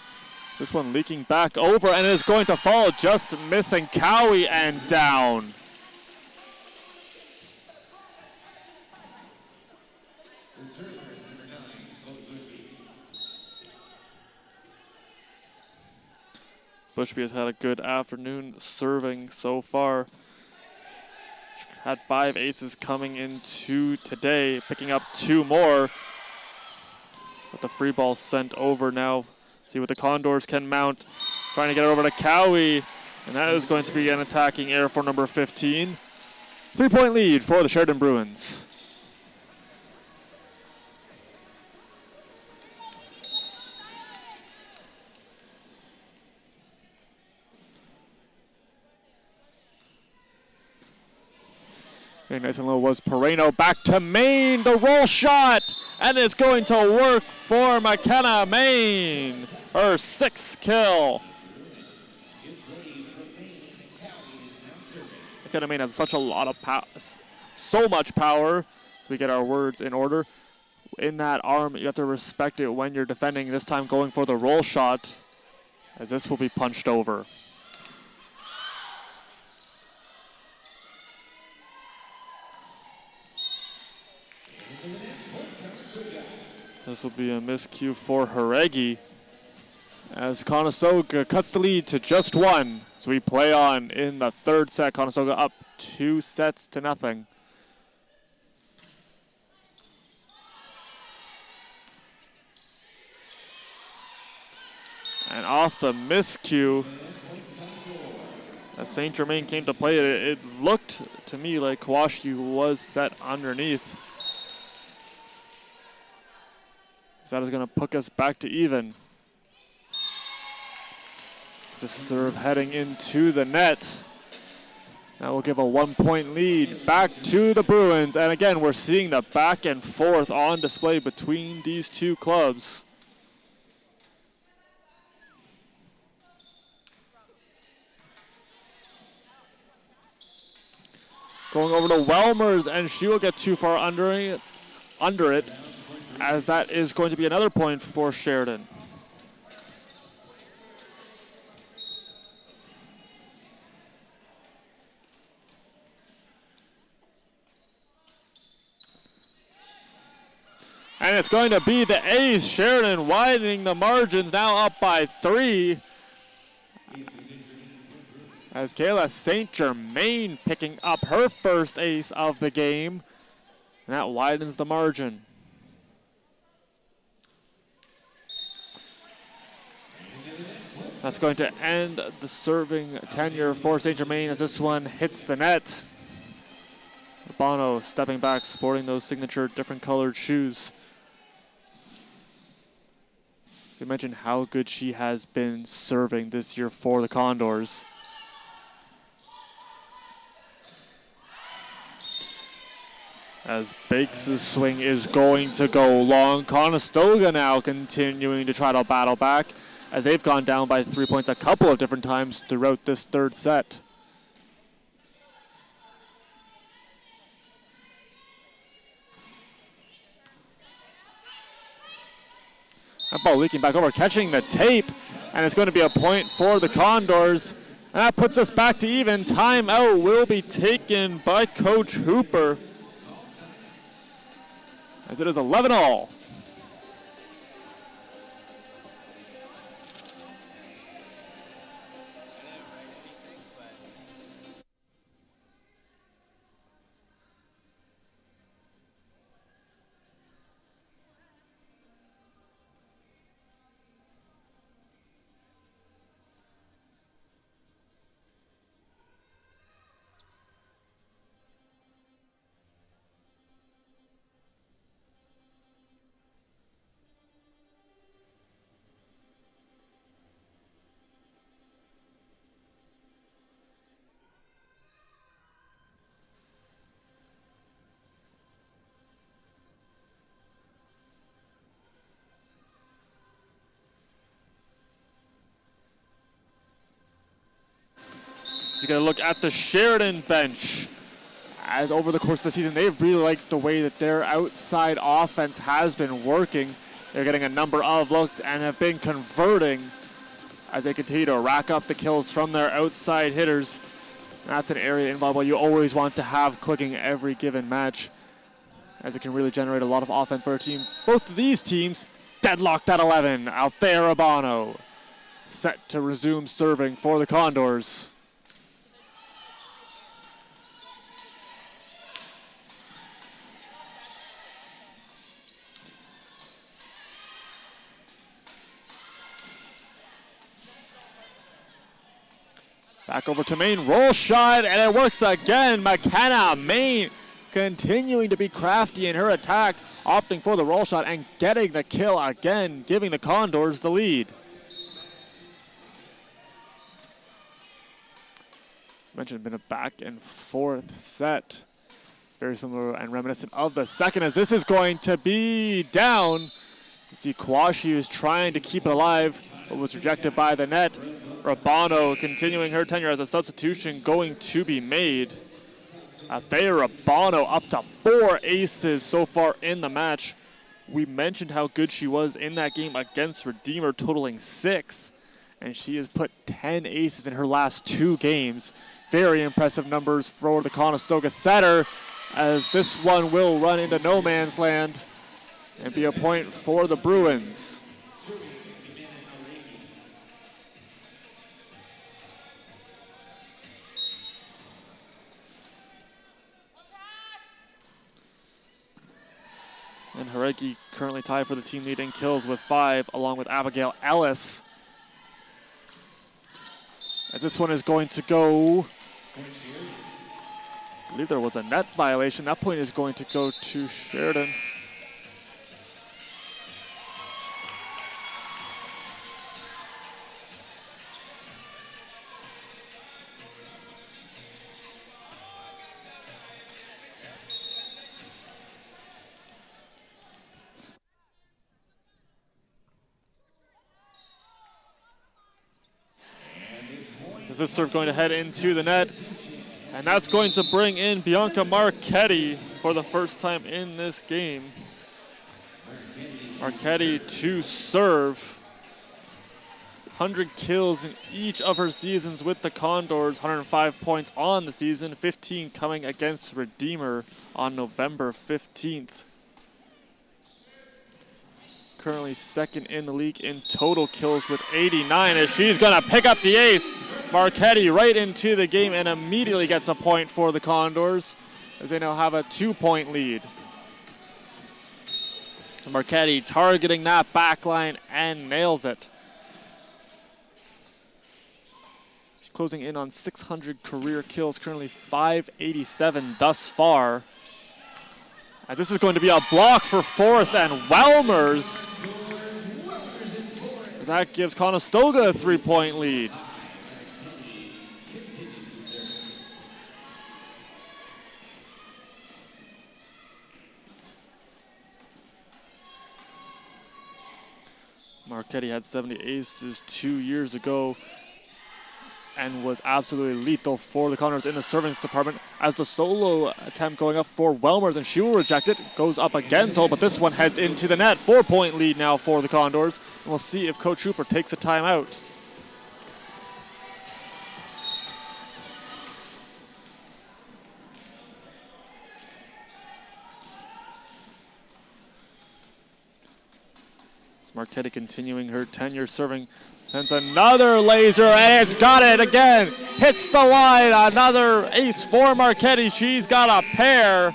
This one leaking back over and is going to fall, just missing Cowie and down. Bushby has had a good afternoon serving so far. Had 5 aces coming into today, picking up 2 more. But the free ball sent over now. See what the Condors can mount. Trying to get it over to Cowie. And that is going to be an attacking error for number 15. 3-point lead for the Sheridan Bruins. Very nice and low was Pereno. Back to Maine, the roll shot, and it's going to work for McKenna Maine. Her 6th kill. McKenna Maine has such a lot of so much power. So we get our words in order. In that arm, you have to respect it when you're defending. This time going for the roll shot, as this will be punched over. This will be a miscue for Haregi as Conestoga cuts the lead to just 1. So we play on in the 3rd set. Conestoga up 2-0. And off the miscue, as St. Germain came to play it, it looked to me like Kawashi was set underneath. That is going to put us back to even. This serve heading into the net. That will give a 1-point lead back to the Bruins. And again, we're seeing the back and forth on display between these two clubs. Going over to Welmers, and she will get too far under it, as that is going to be another point for Sheridan. And it's going to be the ace. Sheridan widening the margins, now up by 3. As Kayla St. Germain picking up her first ace of the game. And that widens the margin. That's going to end the serving tenure for St. Germain as this one hits the net. Bono stepping back, sporting those signature different colored shoes. You mentioned how good she has been serving this year for the Condors. As Bakes' swing is going to go long. Conestoga now continuing to try to battle back, as they've gone down by 3 points a couple of different times throughout this 3rd set. That ball leaking back over, catching the tape, and it's going to be a point for the Condors. And that puts us back to even. Timeout will be taken by Coach Hooper, as it is 11-all. You got to look at the Sheridan bench, as over the course of the season, they've really liked the way that their outside offense has been working. They're getting a number of looks and have been converting as they continue to rack up the kills from their outside hitters. That's an area in volleyball you always want to have clicking every given match, as it can really generate a lot of offense for a team. Both of these teams deadlocked at 11. Althea Urbano set to resume serving for the Condors. Back over to Maine, roll shot, and it works again. McKenna Maine continuing to be crafty in her attack, opting for the roll shot and getting the kill again, giving the Condors the lead. As mentioned, been a back and forth set. Very similar and reminiscent of the second, as this is going to be down. You see Kwashi is trying to keep it alive, but was rejected by the net. Urbano continuing her tenure as a substitution going to be made. Althea Urbano up to 4 aces so far in the match. We mentioned how good she was in that game against Redeemer, totaling 6. And she has put 10 aces in her last 2 games. Very impressive numbers for the Conestoga setter, as this one will run into no man's land and be a point for the Bruins. And Hareki currently tied for the team lead in kills with 5, along with Abigail Ellis. As this one is going to go, I believe there was a net violation. That point is going to go to Sheridan. As this serve going to head into the net, and that's going to bring in Bianca Marchetti for the first time in this game. Marchetti to serve. 100 kills in each of her seasons with the Condors, 105 points on the season, 15 coming against Redeemer on November 15th. Currently second in the league in total kills with 89, as she's gonna pick up the ace. Marchetti right into the game and immediately gets a point for the Condors, as they now have a 2-point lead. Marchetti targeting that back line and nails it. She's closing in on 600 career kills, currently 587 thus far. As this is going to be a block for Forrest and Welmers, as that gives Conestoga a 3-point lead. Marchetti had 70 aces 2 years ago and was absolutely lethal for the Condors in the servants department. As the solo attempt going up for Welmers, and she will reject it, goes up again solo, but this one heads into the net. 4-point lead now for the Condors, and we'll see if Coach Hooper takes a timeout. Marchetti continuing her tenure serving, sends another laser, and it's got it again. Hits the line, another ace for Marchetti. She's got a pair.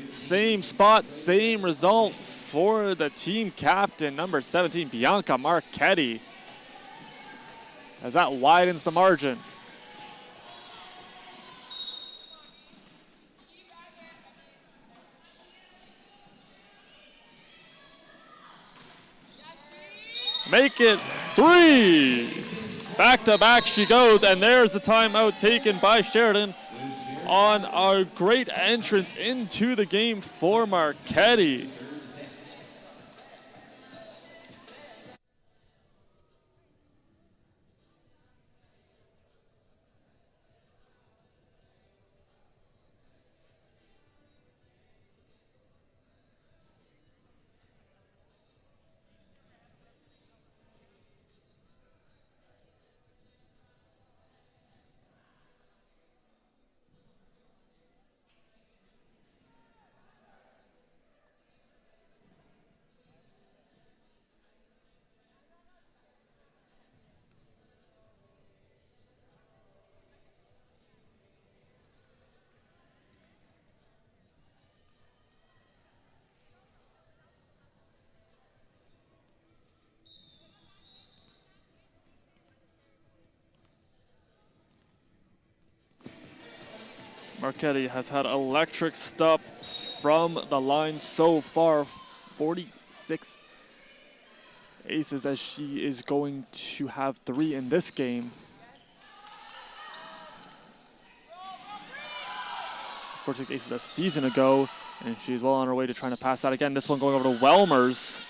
Same spot, same result for the team captain, number 17, Bianca Marchetti, as that widens the margin. Make it 3. Back to back she goes, and there's the timeout taken by Sheridan on a great entrance into the game for Marchetti. Marchetti has had electric stuff from the line so far. 46 aces, as she is going to have 3 in this game. 46 aces a season ago, and she's well on her way to trying to pass that again. This one going over to Welmers.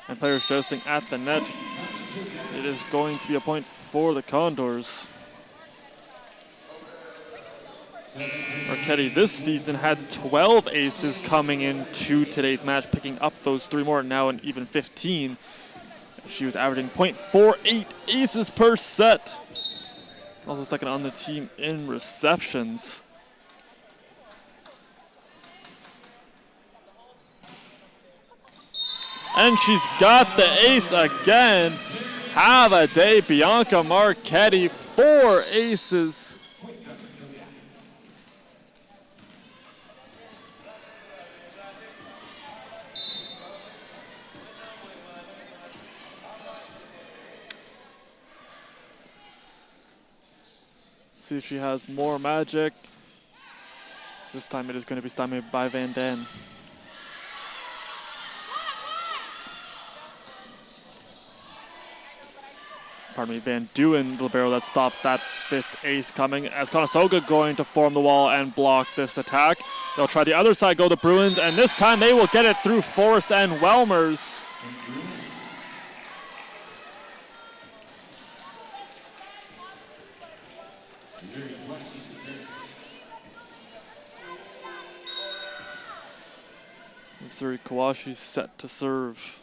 And players jousting at the net. It is going to be a point for the Condors. Marchetti this season had 12 aces coming into today's match, picking up those 3 more, now an even 15. She was averaging .48 aces per set. Also second on the team in receptions. And she's got the ace again. Have a day, Bianca Marchetti, 4 aces. See if she has more magic. This time it is going to be stymied by Van Den. Pardon me, Van Duyn, the libero that stopped that 5th ace coming, as Conestoga going to form the wall and block this attack. They'll try the other side, go the Bruins, and this time they will get it through Forrest and Welmers. Missouri Kawashi set to serve.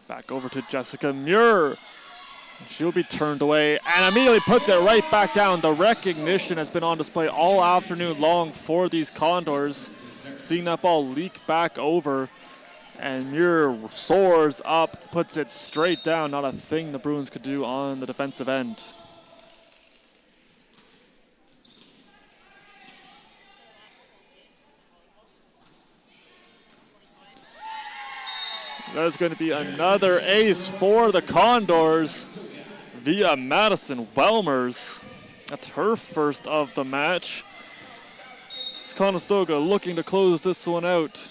Back over to Jessica Muir. She'll be turned away and immediately puts it right back down. The recognition has been on display all afternoon long for these Condors. Seeing that ball leak back over, and Muir soars up, puts it straight down. Not a thing the Bruins could do on the defensive end. That's going to be another ace for the Condors via Madison Welmers. That's her first of the match. It's Conestoga looking to close this one out.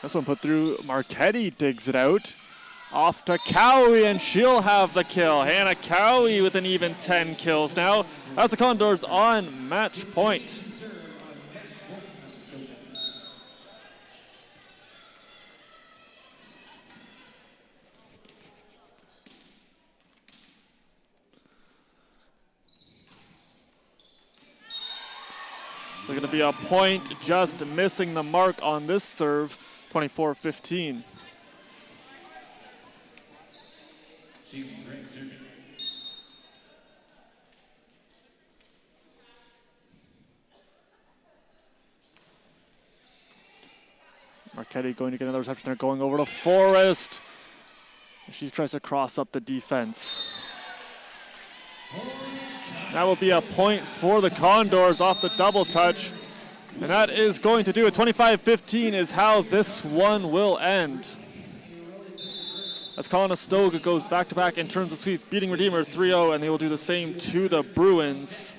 This one put through. Marchetti digs it out. Off to Cowie, and she'll have the kill. Hannah Cowie with an even 10 kills now. As the Condors on match point. It's going to be a point, just missing the mark on this serve, 24-15. Marchetti going to get another reception there, going over to Forrest. She tries to cross up the defense. That will be a point for the Condors off the double touch. And that is going to do it. 25-15 is how this one will end. As Conestoga goes back-to-back in terms of sweep, beating Redeemer 3-0, and they will do the same to the Bruins.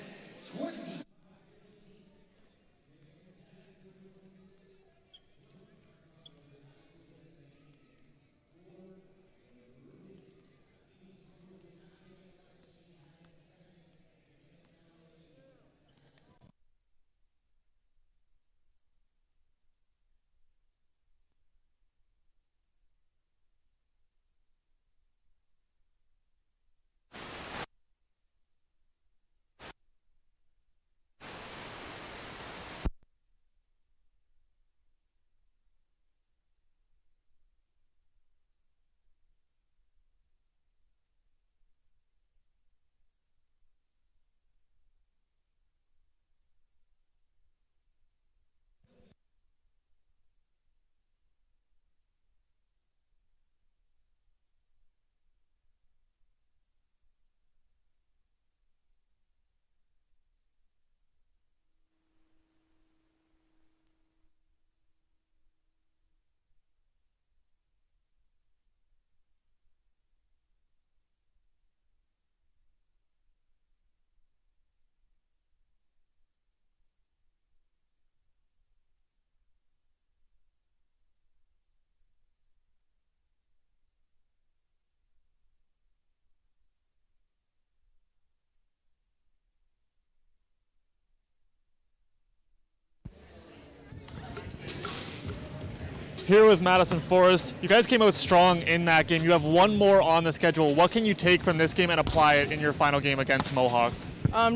here with Madison Forest. You guys came out strong in that game. You have one more on the schedule. What can you take from this game and apply it in your final game against Mohawk?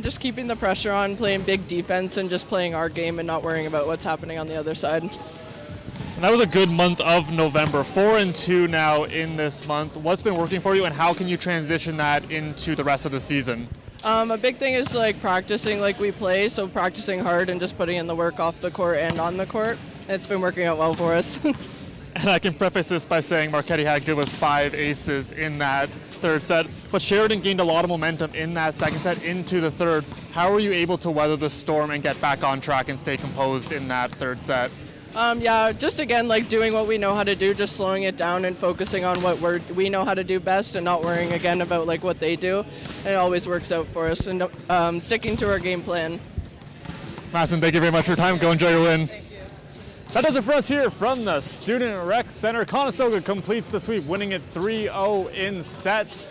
Just keeping the pressure on, playing big defense, and just playing our game and not worrying about what's happening on the other side. And that was a good month of November. 4-2 now in this month. What's been working for you, and how can you transition that into the rest of the season? A big thing is like practicing like we play, so practicing hard and just putting in the work off the court and on the court. It's been working out well for us. And I can preface this by saying Marquette had good with 5 aces in that third set, but Sheridan gained a lot of momentum in that second set into the third. How were you able to weather the storm and get back on track and stay composed in that third set? Yeah, just again like doing what we know how to do, just slowing it down and focusing on what we know how to do best, and not worrying again about like what they do. And it always works out for us, and sticking to our game plan. Madison, thank you very much for your time. Go enjoy your win. That does it for us here from the Student Rec Center. Conestoga completes the sweep, winning it 3-0 in sets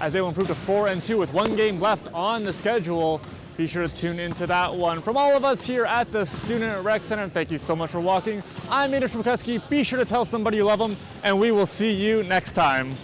as they will improve to 4-2 with one game left on the schedule. Be sure to tune into that one. From all of us here at the Student Rec Center, thank you so much for walking. I'm Andrew Shmukeski. Be sure to tell somebody you love them, and we will see you next time.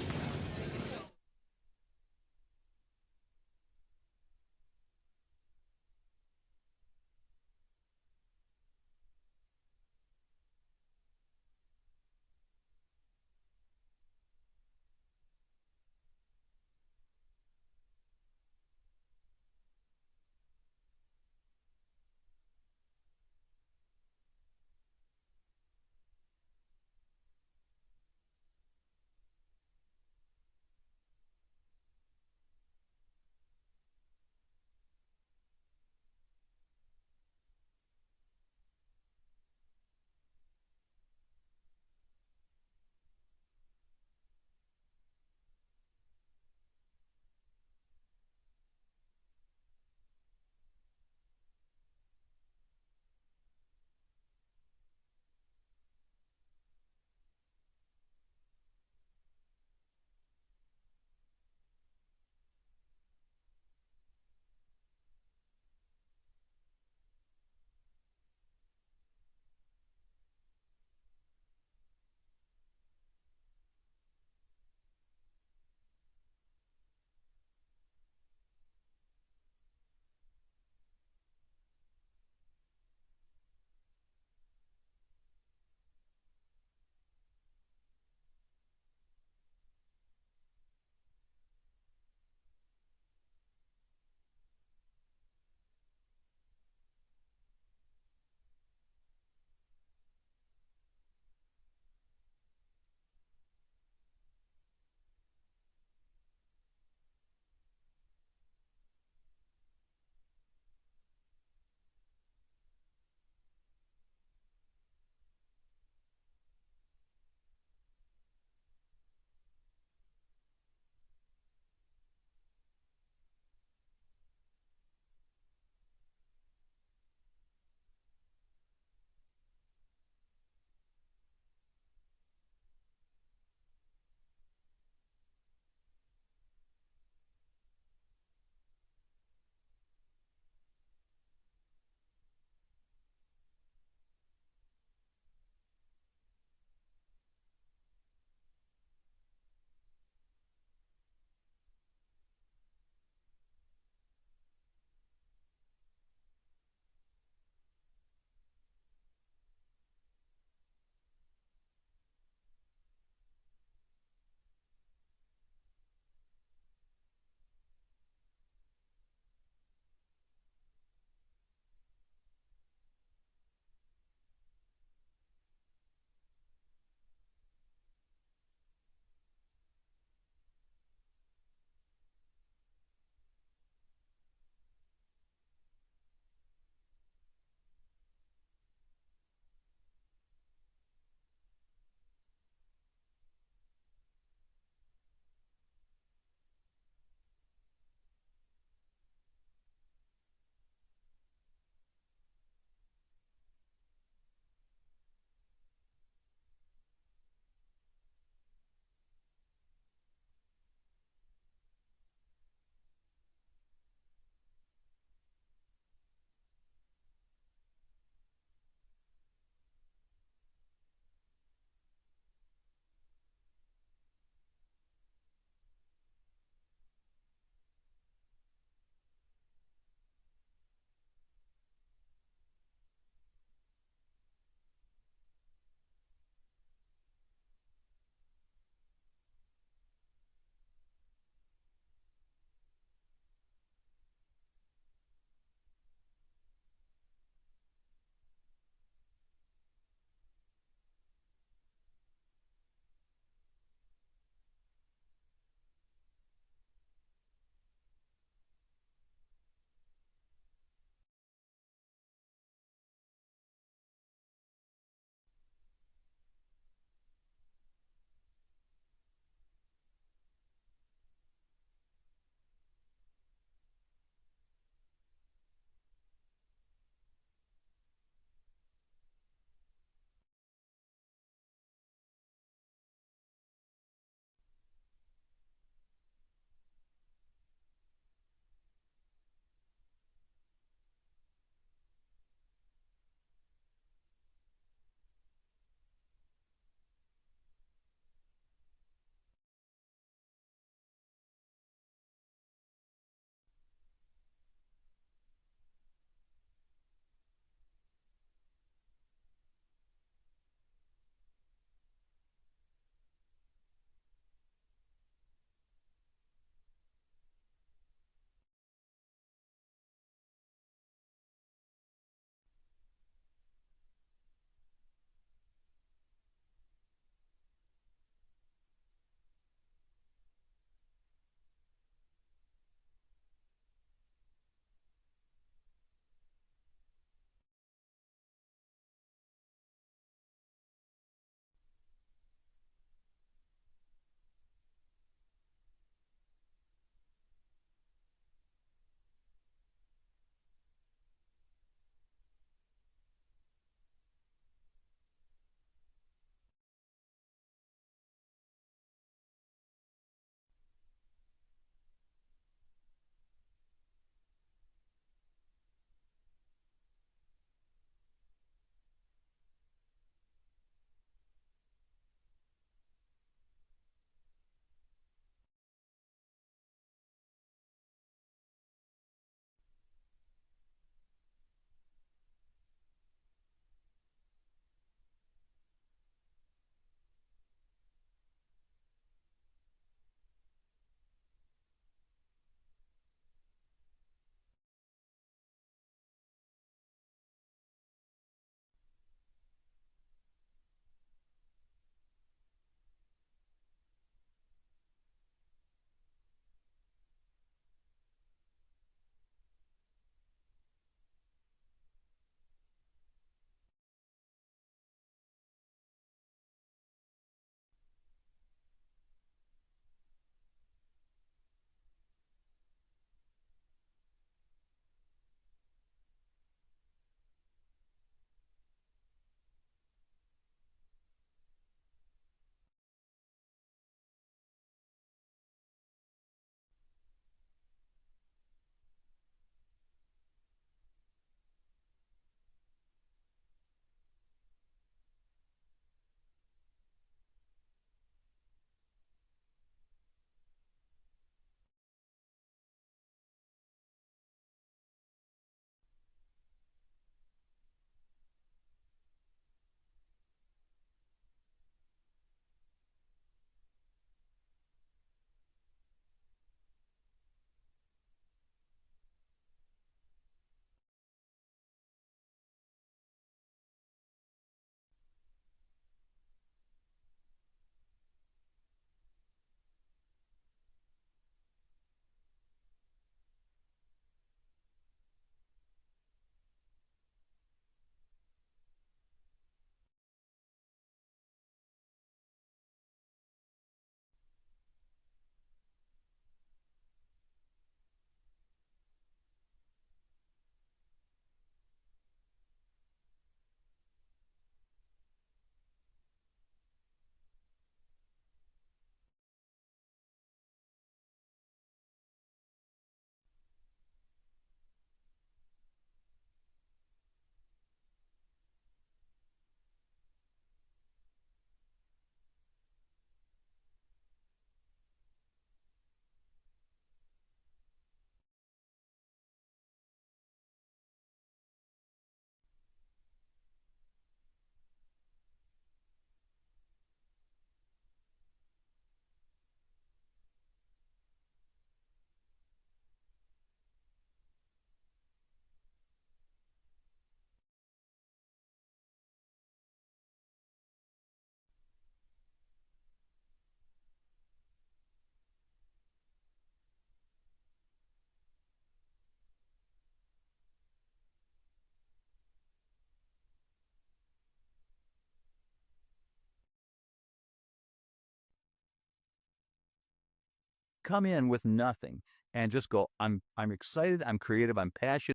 come in with nothing and just go, I'm excited, I'm creative, I'm passionate.